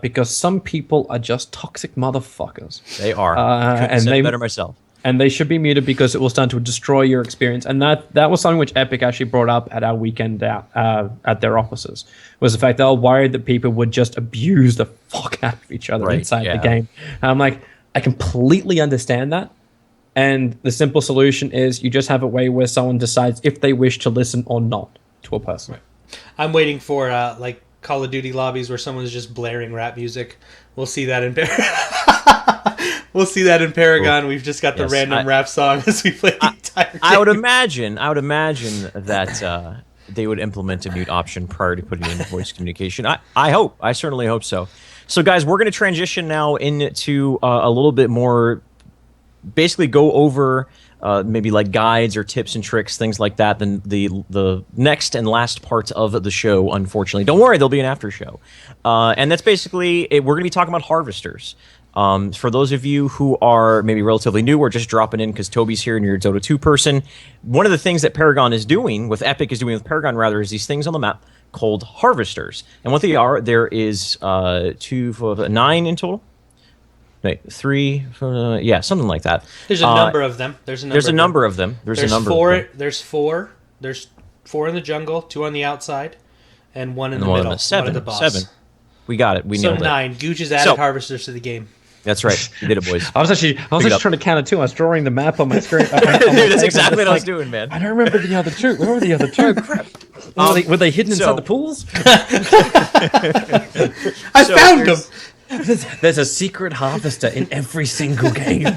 Because some people are just toxic motherfuckers. They are. And they better myself. And they should be muted because it will start to destroy your experience. And that was something which Epic actually brought up at our weekend out at their offices. Was the fact they were worried that people would just abuse the fuck out of each other inside the game. And I'm like, I completely understand that. And the simple solution is you just have a way where someone decides if they wish to listen or not to a person. Right. I'm waiting for like Call of Duty lobbies where someone's just blaring rap music. We'll see that in Paragon. We've just got the random rap song as we play the entire game. I would imagine that they would implement a mute option prior to putting in voice communication. I certainly hope so. So guys, we're going to transition now into a little bit more, basically go over maybe like guides or tips and tricks, things like that, then the next and last part of the show, unfortunately. Don't worry, there'll be an after show. And that's basically it. We're going to be talking about harvesters. For those of you who are maybe relatively new or just dropping in because Toby's here and you're a Dota 2 person, one of the things that Paragon is doing, Epic is doing with Paragon rather, is these things on the map called harvesters. And what they are, there is 9 in total. Wait, 3, something like that. There's a number of them. There's a number of them. There's There's 4 in the jungle, 2 on the outside, and 1 in the middle. 7. One of the boss. 7. We got it. We nailed it. 9. Gooch has added harvesters to the game. That's right. You did it, boys. I was actually trying to count it too. I was drawing the map on my screen. Dude, that's exactly what I was doing, man. I don't remember the other 2. Where were the other 2? Crap. Were they hidden inside the pools? I found them. There's a secret harvester in every single game.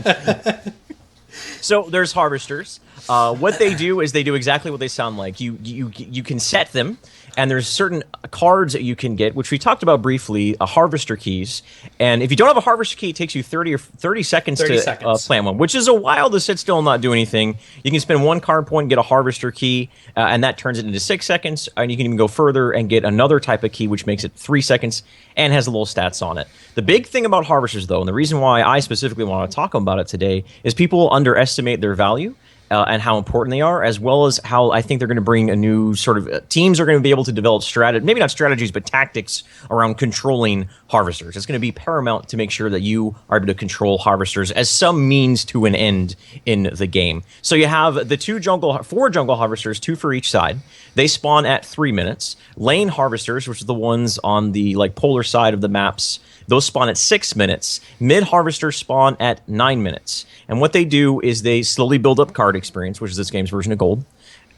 So there's harvesters. What they do is they do exactly what they sound like. You can set them, and there's certain cards that you can get, which we talked about briefly, harvester keys. And if you don't have a harvester key, it takes you 30 seconds to plant one, which is a while to sit still and not do anything. You can spend 1 card point and get a harvester key, and that turns it into 6 seconds. And you can even go further and get another type of key, which makes it 3 seconds and has little stats on it. The big thing about harvesters, though, and the reason why I specifically want to talk about it today, is people underestimate their value. and how important they are, as well as how I think they're going to bring a new sort of teams are going to be able to develop maybe not strategies, but tactics around controlling harvesters. It's going to be paramount to make sure that you are able to control harvesters as some means to an end in the game. So you have the four jungle harvesters, 2 for each side. They spawn at 3 minutes. Lane harvesters, which are the ones on the polar side of the maps, those spawn at 6 minutes. Mid harvesters spawn at 9 minutes. And what they do is they slowly build up card experience, which is this game's version of gold.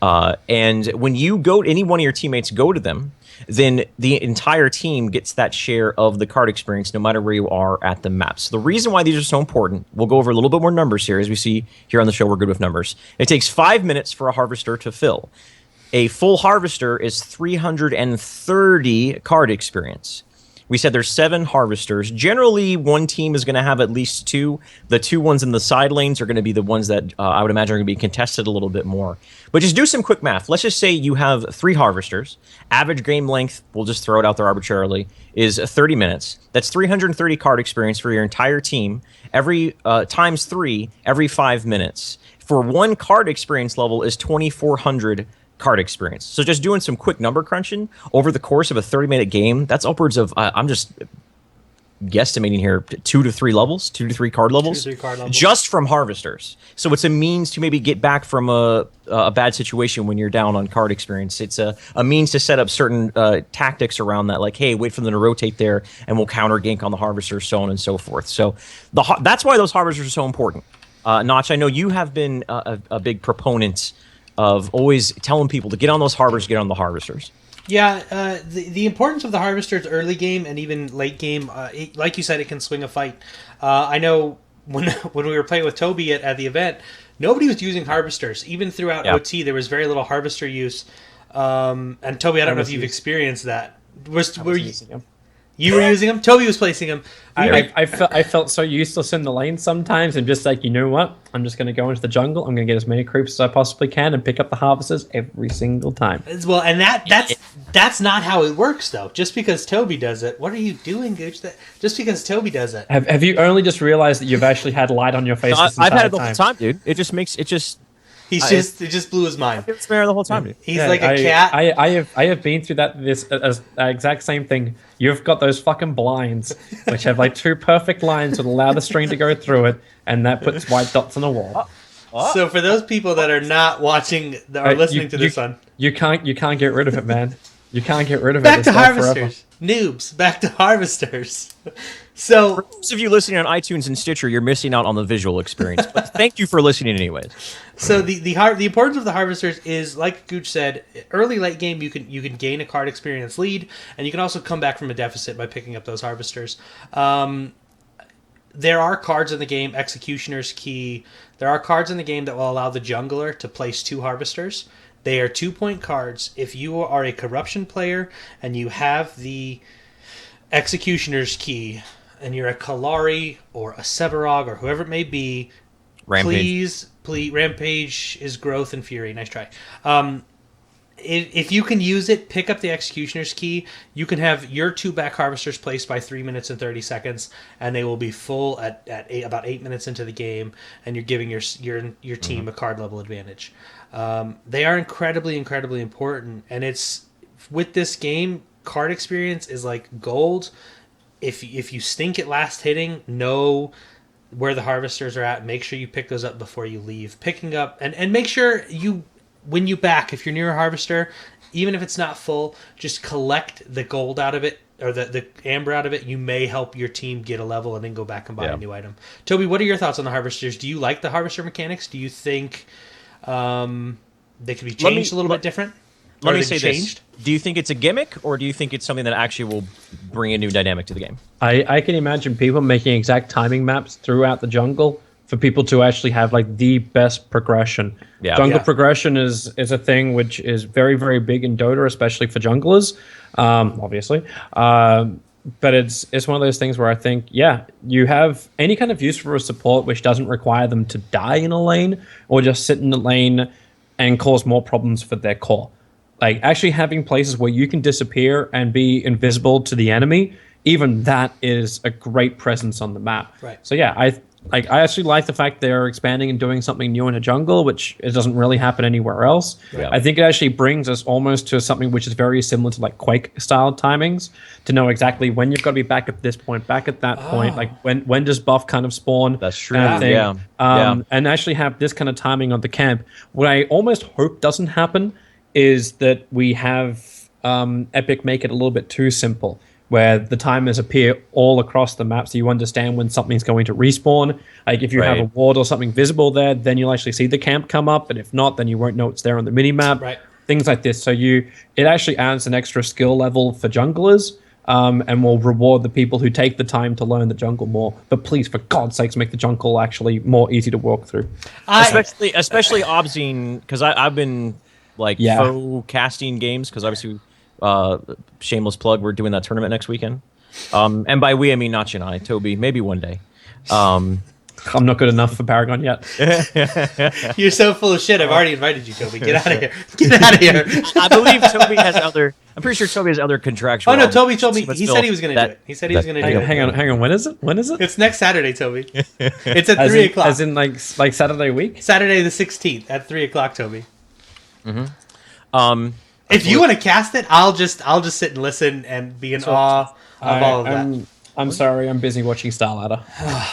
And when any one of your teammates go to them, then the entire team gets that share of the card experience no matter where you are at the map. So the reason why these are so important, we'll go over a little bit more numbers here. As we see here on the show, we're good with numbers. It takes 5 minutes for a harvester to fill. A full harvester is 330 card experience. We said there's 7 harvesters. Generally, one team is going to have at least 2. The 2 ones in the side lanes are going to be the ones that I would imagine are going to be contested a little bit more. But just do some quick math. Let's just say you have 3 harvesters. Average game length, we'll just throw it out there arbitrarily, is 30 minutes. That's 330 card experience for your entire team. Every times 3 every 5 minutes. For 1 card experience level is 2,400 card experience. So just doing some quick number crunching over the course of a 30-minute game, that's upwards of, I'm just guesstimating here, 2 to 3 levels, 2 to 3 card levels, 2 to 3 card levels, just from harvesters. So it's a means to maybe get back from a bad situation when you're down on card experience. It's a means to set up certain tactics around that, like, hey, wait for them to rotate there, and we'll counter gank on the harvester, so on and so forth. So that's why those harvesters are so important. Notch, I know you have been a big proponent of always telling people to get on those harvesters, get on the harvesters. Yeah, the importance of the harvesters early game and even late game, like you said, it can swing a fight. I know when we were playing with Tobi at the event, nobody was using harvesters. Even throughout OT, there was very little harvester use. And Tobi, I don't know if you've experienced that. You were using them? Tobi was placing them. I felt so useless in the lane sometimes. I'm just like, you know what? I'm just going to go into the jungle. I'm going to get as many creeps as I possibly can and pick up the harvesters every single time. Well, and that's not how it works, though. Just because Tobi does it, what are you doing, Gooch? Just because Tobi does it. Have you only just realized that you've actually had light on your face this entire I've had it the time? whole time, dude. It just blew his mind. It's there the whole time, dude. He's like a cat. I have been through this exact same thing. You've got those fucking blinds, which have 2 perfect lines that allow the string to go through it, and that puts white dots on the wall. So for those people that are not watching or listening to this one, you can't get rid of it, man. You can't get rid of it. Back to harvesters, noobs. Back to harvesters. So, for those of you listening on iTunes and Stitcher, you're missing out on the visual experience. But thank you for listening, anyways. So the importance of the harvesters is, like Gooch said, early late game you can gain a card experience lead, and you can also come back from a deficit by picking up those harvesters. There are cards in the game, Executioner's Key. There are cards in the game that will allow the jungler to place 2 harvesters. They are 2-point cards. If you are a corruption player and you have the Executioner's Key, and you're a Kalari or a Sevarog or whoever it may be, Rampage. please, Rampage is growth and fury. Nice try. If you can use it, pick up the Executioner's Key. You can have your 2 back harvesters placed by 3 minutes and 30 seconds, and they will be full at about 8 minutes into the game, and you're giving your team a card level advantage. They are incredibly, incredibly important, and it's with this game, card experience is like gold. If you stink at last hitting, know where the harvesters are at. Make sure you pick those up before you leave. Picking up and make sure when you back, if you're near a harvester, even if it's not full, just collect the gold out of it or the amber out of it. You may help your team get a level and then go back and buy a new item. Tobi, what are your thoughts on the harvesters? Do you like the harvester mechanics? Do you think they could be changed a little bit different? Let me say this. Do you think it's a gimmick, or do you think it's something that actually will bring a new dynamic to the game? I can imagine people making exact timing maps throughout the jungle for people to actually have the best progression. Jungle progression is a thing which is very, very big in Dota, especially for junglers, obviously. But it's one of those things where I think, you have any kind of use for a support which doesn't require them to die in a lane or just sit in the lane and cause more problems for their core. Actually having places where you can disappear and be invisible to the enemy, even that is a great presence on the map. Right. So like I actually like the fact they're expanding and doing something new in a jungle, which it doesn't really happen anywhere else. Yeah. I think it actually brings us almost to something which is very similar to like Quake style timings, to know exactly when you've got to be back at this point, back at that point, like when does buff kind of spawn. That's true. Kind of thing. Yeah. And actually have this kind of timing on the camp. What I almost hope doesn't happen is that we have Epic make it a little bit too simple, where the timers appear all across the map, so you understand when something's going to respawn. Like if you have a ward or something visible there, then you'll actually see the camp come up, and if not, then you won't know it's there on the minimap. Right. Things like this. So it actually adds an extra skill level for junglers, and will reward the people who take the time to learn the jungle more. But please, for God's sakes, make the jungle actually more easy to walk through. Especially Obscene, because I've been faux casting games, because obviously. Shameless plug, we're doing that tournament next weekend. And by we, I mean Notch and I, Toby, maybe one day. I'm not good enough for Paragon yet. You're so full of shit. I've already invited you, Toby. Get out of here. Get out of here. I believe Toby has other... I'm pretty sure Toby has other contractual... Oh, no, Toby told me... He said he was going to do it. He said he was going to do it. Hang on. When is it? It's next Saturday, Toby. It's at 3 o'clock. As in like Saturday week? Saturday the 16th at 3 o'clock, Toby. Mm-hmm. If you want to cast it, I'll just sit and listen and be in awe of all of that. I'm sorry, I'm busy watching Starladder.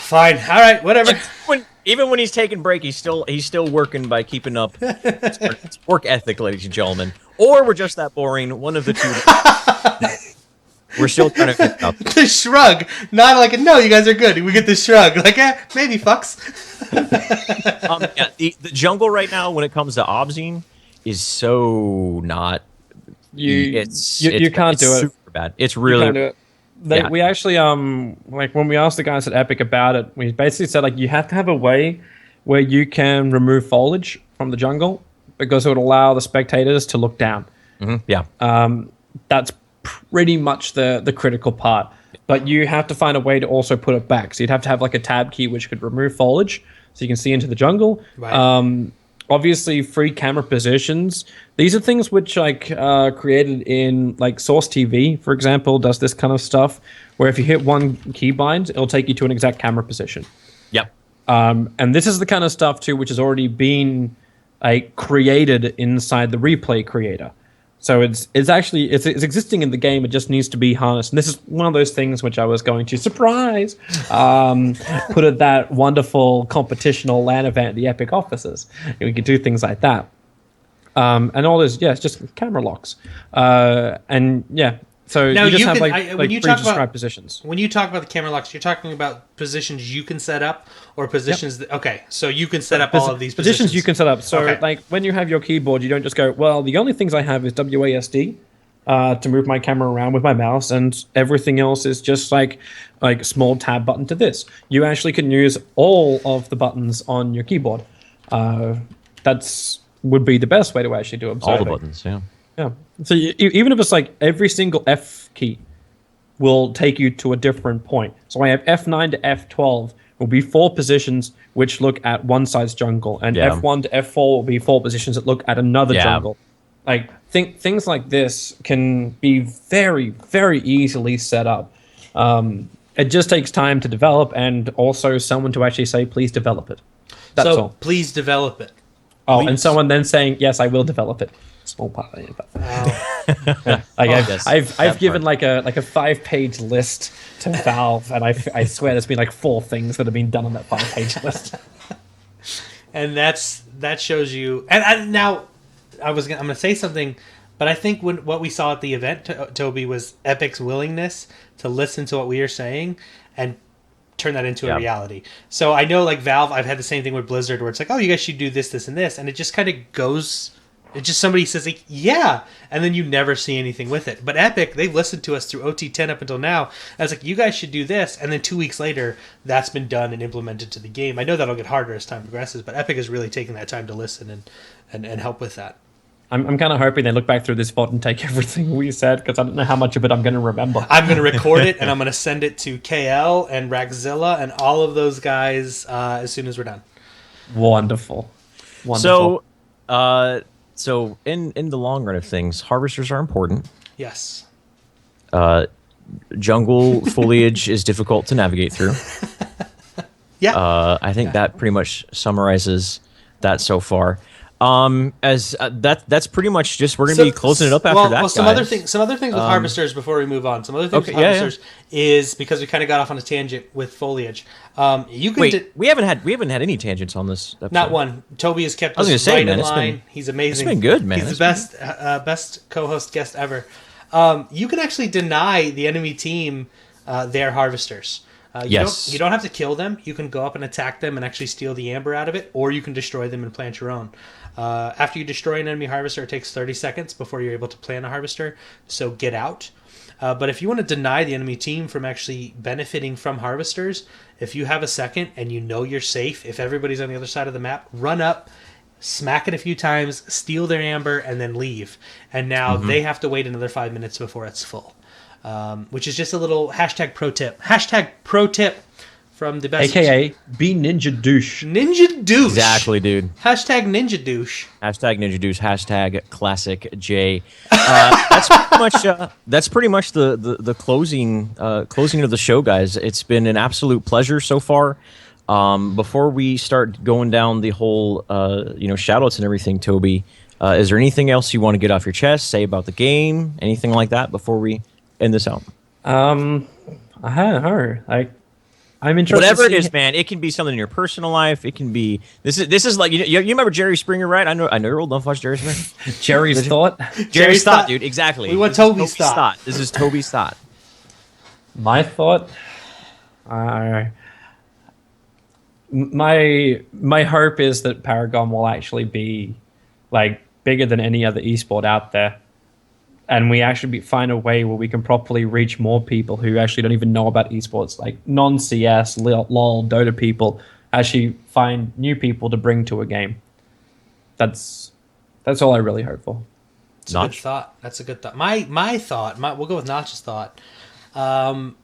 Fine. All right, whatever. Even when he's taking break, he's still working by keeping up. It's work ethic, ladies and gentlemen. Or we're just that boring. One of the two. We're still trying to figure out. The shrug. Not like, no, you guys are good. We get the shrug. Like, maybe fucks. The jungle right now, when it comes to Obscene, is so not... You can't do it. Super bad. It's really... You can't do it. We actually, like when we asked the guys at Epic about it, we basically said like you have to have a way where you can remove foliage from the jungle because it would allow the spectators to look down. Mm-hmm. Yeah. That's pretty much the critical part. But you have to find a way to also put it back. So you'd have to have like a tab key which could remove foliage so you can see into the jungle. Right. Obviously, free camera positions. These are things which created in like Source TV, for example, does this kind of stuff. Where if you hit one keybind, it'll take you to an exact camera position. Yep. And this is the kind of stuff too, which has already been created inside the replay creator. So it's existing in the game. It just needs to be harnessed. And this is one of those things which I was going to surprise put at that wonderful competitional LAN event at the Epic offices. We could do things like that. And all this, it's just camera locks. So now you just have pre-described positions. When you talk about the camera locks, you're talking about positions you can set up or positions that... Okay, so you can set up all of these positions. You can set up. So when you have your keyboard, you don't just go, well, the only things I have is WASD to move my camera around with my mouse, and everything else is just like small tab button to this. You actually can use all of the buttons on your keyboard. That's would be the best way to actually do it. All the buttons, yeah. Yeah. So even if it's like every single F key will take you to a different point. So I have F9 to F12 will be 4 positions which look at one side's jungle, and F1 to F4 will be 4 positions that look at another jungle. Like things like this can be very, very easily set up. It just takes time to develop, and also someone to actually say, "Please develop it." That's all. Please develop it. Oh, please. And someone then saying, "Yes, I will develop it." Small part of it. I've given like a 5-page list to Valve, and I swear there's been like 4 things that have been done on that 5-page list. And that shows you. And now I'm gonna say something, but I think what we saw at the event, Toby, was Epic's willingness to listen to what we are saying and turn that into a reality. So I know, like Valve, I've had the same thing with Blizzard, where it's like, oh, you guys should do this, and this, and it just kind of goes. It's just somebody says, like, yeah, and then you never see anything with it. But Epic, they've listened to us through OT10 up until now. I was like, you guys should do this. And then 2 weeks later, that's been done and implemented to the game. I know that'll get harder as time progresses, but Epic is really taking that time to listen and help with that. I'm kind of hoping they look back through this VOD and take everything we said, because I don't know how much of it I'm going to remember. I'm going to record it, and I'm going to send it to KL and Raxzilla and all of those guys as soon as we're done. Wonderful. So in the long run of things, harvesters are important. Yes. Jungle foliage is difficult to navigate through. Yeah. I think that pretty much summarizes that so far. That's pretty much just we're gonna be closing it up after that. Well, some other things with harvesters before we move on. Some other things with harvesters is because we kind of got off on a tangent with foliage. You can we haven't had any tangents on this episode. Not one. Tobi has kept us in line. He's amazing. It's been good, man. He's the best co-host guest ever. You can actually deny the enemy team their harvesters. You don't have to kill them. You can go up and attack them and actually steal the amber out of it, or you can destroy them and plant your own. After you destroy an enemy harvester, it takes 30 seconds before you're able to plant a harvester, so get out. But if you want to deny the enemy team from actually benefiting from harvesters, if you have a second and you know you're safe, if everybody's on the other side of the map, run up, smack it a few times, steal their amber, and then leave. And now they have to wait another 5 minutes before it's full. Which is just a little hashtag pro tip. Hashtag pro tip from the best. AKA be ninja douche. Ninja douche. Exactly, dude. Hashtag ninja douche. Hashtag ninja douche. Hashtag classic J. That's pretty much the closing of the show, guys. It's been an absolute pleasure so far. Before we start going down the whole shout outs and everything, Tobi, is there anything else you want to get off your chest, say about the game, anything like that before we end this out? I'm interested. Whatever it is, man. It can be something in your personal life. It can be this is like you remember Jerry Springer, right? I know you're old enough to watch Jerry Springer. Jerry's thought. Jerry's thought, dude. Exactly. We want Tobi's thought. This is Tobi's thought. My thought. My hope is that Paragon will actually be like bigger than any other esport out there. And we actually find a way where we can properly reach more people who actually don't even know about esports, like non-CS, LOL, Dota people, actually find new people to bring to a game. That's all I really hope for. It's a good thought. That's a good thought. My thought, we'll go with Notch's thought. I'm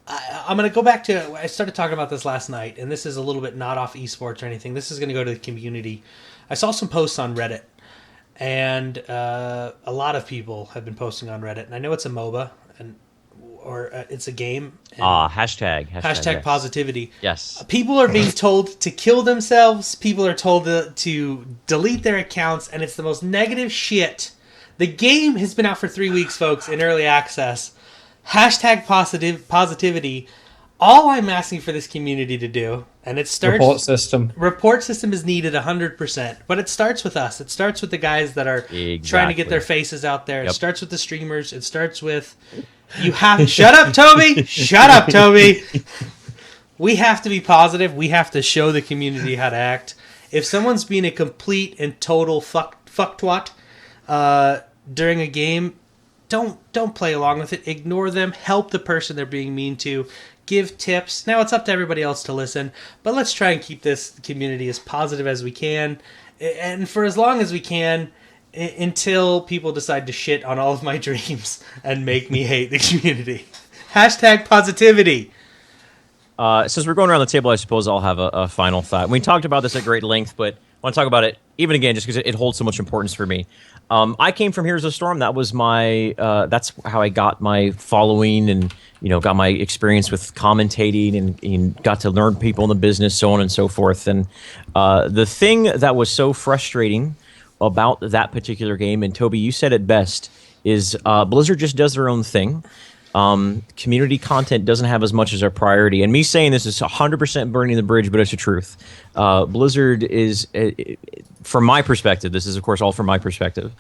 going to go back to, I started talking about this last night, and this is a little bit not off esports or anything. This is going to go to the community. I saw some posts on Reddit. And a lot of people have been posting on Reddit, and I know it's a MOBA or it's a game. Hashtag yes. Positivity. Yes. People are being told to kill themselves. People are told to delete their accounts, and it's the most negative shit. The game has been out for 3 weeks, folks, in early access. Hashtag positivity. All I'm asking for this community to do, and it starts... Report system is needed 100%, but it starts with us. It starts with the guys that are trying to get their faces out there. Yep. It starts with the streamers. It starts with... Shut up, Tobi! Shut up, Tobi! We have to be positive. We have to show the community how to act. If someone's being a complete and total fucktwat during a game, don't play along with it. Ignore them. Help the person they're being mean to. Give tips. Now it's up to everybody else to listen, but let's try and keep this community as positive as we can, and for as long as we can, until people decide to shit on all of my dreams and make me hate the community. Hashtag positivity. Since we're going around the table, I suppose I'll have a final thought. We talked about this at great length, but I want to talk about it even again just because it holds so much importance for me. I came from Here's a Storm. That was my. That's how I got my following and got my experience with commentating and got to learn people in the business, so on and so forth. And the thing that was so frustrating about that particular game, and Tobi, you said it best, is Blizzard just does their own thing. Community content doesn't have as much as a priority. And me saying this is 100% burning the bridge, but it's the truth. Blizzard is, from my perspective, this is of course all from my perspective,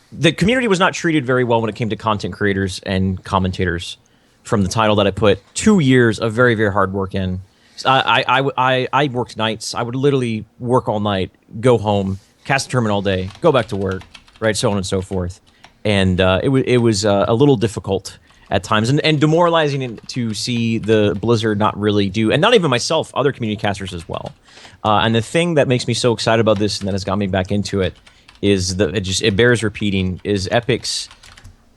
the community was not treated very well when it came to content creators and commentators from the title that I put 2 years of very, very hard work in. I worked nights. I would literally work all night, go home, cast a tournament all day, go back to work, right, so on and so forth. And it was a little difficult at times and demoralizing to see the Blizzard not really do, and not even myself, other community casters as well. And the thing that makes me so excited about this and that has got me back into it is it bears repeating, is Epic's,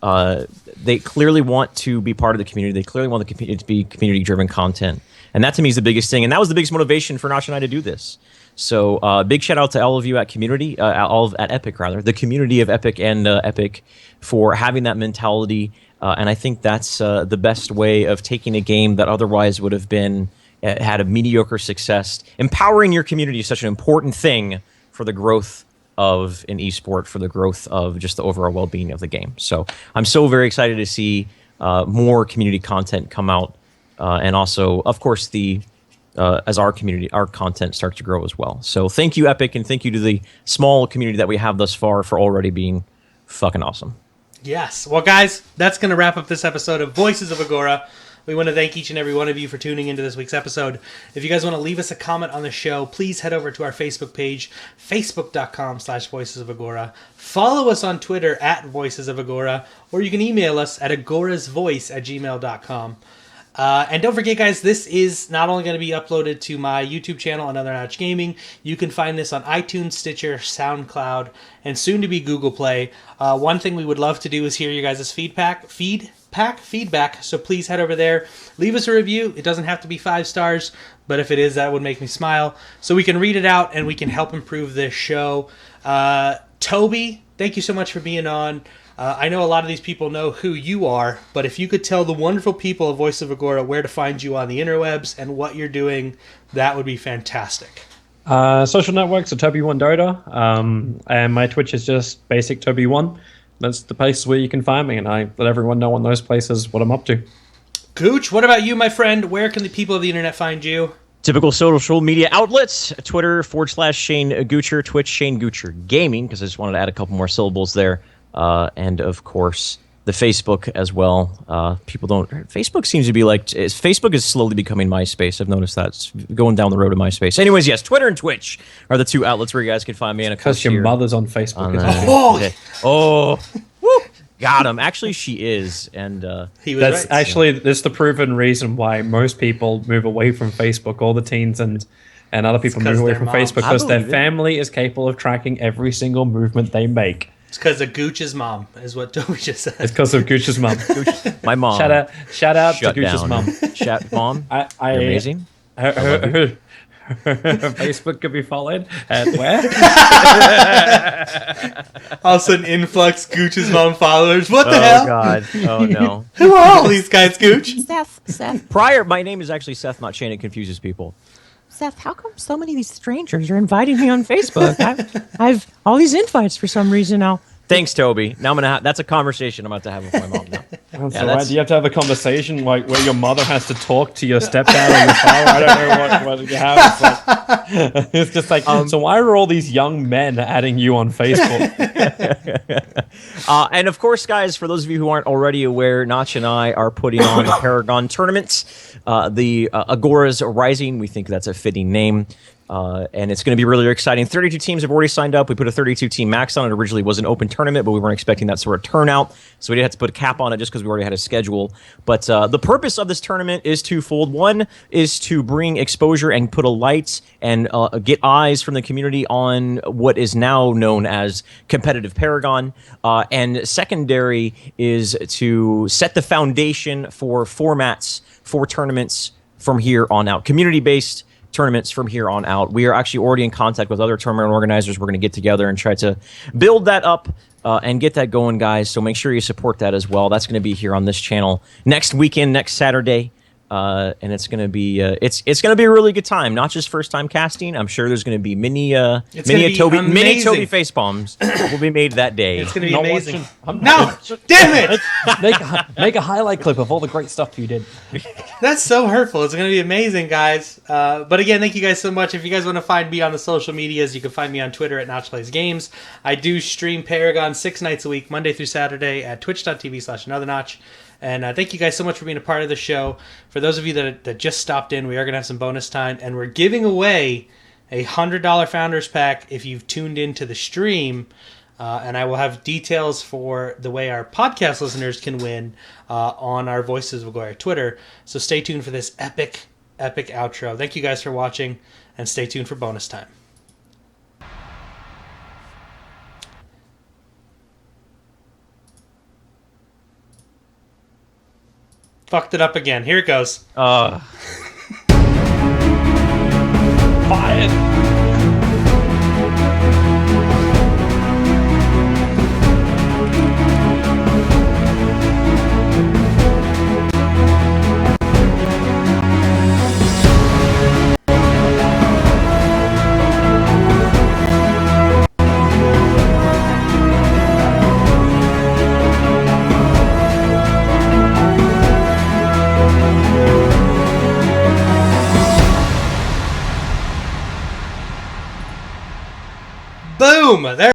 they clearly want to be part of the community. They clearly want the community to be community-driven content. And that to me is the biggest thing. And that was the biggest motivation for Notch and I to do this. So big shout out to all of you at community, at Epic rather, the community of Epic and Epic for having that mentality. And I think that's the best way of taking a game that otherwise would have been had a mediocre success. Empowering your community is such an important thing for the growth of an esport, for the growth of just the overall well-being of the game. So I'm so very excited to see more community content come out, and also, of course, as our content starts to grow as well. So thank you, Epic, and thank you to the small community that we have thus far for already being fucking awesome. Yes. Well, guys, that's going to wrap up this episode of Voices of Agora. We want to thank each and every one of you for tuning into this week's episode. If you guys want to leave us a comment on the show, please head over to our Facebook page, facebook.com/Voices of Agora. Follow us on Twitter @Voices of Agora, or you can email us at agorasvoice@gmail.com. And don't forget, guys, this is not only going to be uploaded to my YouTube channel, Another Notch Gaming. You can find this on iTunes, Stitcher, SoundCloud, and soon to be Google Play. One thing we would love to do is hear you guys' feedback. So please head over there, leave us a review. It doesn't have to be 5 stars, but if it is, that would make me smile, so we can read it out and we can help improve this show. Tobi, thank you so much for being on. I know a lot of these people know who you are, but if you could tell the wonderful people of Voice of Agora where to find you on the interwebs and what you're doing, that would be fantastic. Social networks are Tobi1Dota, and my Twitch is just basic Tobi1. That's the places where you can find me, and I let everyone know on those places what I'm up to. Gooch, what about you, my friend? Where can the people of the internet find you? Typical social media outlets: Twitter /Shane Goocher, Twitch Shane Goocher Gaming, because I just wanted to add a couple more syllables there, and of course the Facebook as well. Facebook seems to be Facebook is slowly becoming MySpace. I've noticed that. It's going down the road to MySpace. Anyways, yes, Twitter and Twitch are the 2 outlets where you guys can find me. And because your mother's on Facebook. Woo, got him. Actually, she is, and that's the proven reason why most people move away from Facebook. All the teens and other people move away from Facebook because their family is capable of tracking every single movement they make. It's because of Gooch's mom, is what Tobi just said. It's because of Gooch's mom. My mom. Shout out to Gooch's mom. Mom, you're amazing. Her Facebook could be followed at where? All of a sudden, influx Gooch's mom followers. What the hell? Oh, God. Oh, no. Who are all these guys, Gooch? Seth. My name is actually Seth, not Shane. It confuses people. Seth, how come so many of these strangers are inviting me on Facebook? I've all these invites for some reason now. Thanks, Tobi. Now I'm gonna. That's a conversation I'm about to have with my mom now. That's all right. Do you have to have a conversation where your mother has to talk to your stepdad or your father? I don't know what you have. It's just like, so why are all these young men adding you on Facebook? And of course, guys, for those of you who aren't already aware, Notch and I are putting on the Paragon tournaments. The Agora's Rising. We think that's a fitting name. And it's going to be really exciting. 32 teams have already signed up. We put a 32-team max on it. Originally was an open tournament, but we weren't expecting that sort of turnout. So we did have to put a cap on it just because we already had a schedule. But the purpose of this tournament is twofold. One is to bring exposure and put a light and get eyes from the community on what is now known as competitive Paragon. And secondary is to set the foundation for formats for tournaments from here on out. Community-based tournaments from here on out. We are actually already in contact with other tournament organizers. We're going to get together and try to build that up and get that going, guys. So make sure you support that as well. That's going to be here on this channel next weekend, next Saturday. And it's going to be it's going to be a really good time. Not just first time casting. I'm sure there's going to be many Tobi face palms will be made that day. It's going to be amazing. No, damn it! Make a highlight clip of all the great stuff you did. That's so hurtful. It's going to be amazing, guys. But again, thank you guys so much. If you guys want to find me on the social medias, you can find me on Twitter at Notch Plays Games. I do stream Paragon 6 nights a week, Monday through Saturday at twitch.tv/anothernotch. And thank you guys so much for being a part of the show. For those of you that just stopped in, we are going to have some bonus time. And we're giving away a $100 Founders Pack if you've tuned into the stream. And I will have details for the way our podcast listeners can win on our Voices of Agora Twitter. So stay tuned for this epic outro. Thank you guys for watching. And stay tuned for bonus time. Fucked it up again. Here it goes. Fired. Boom! There.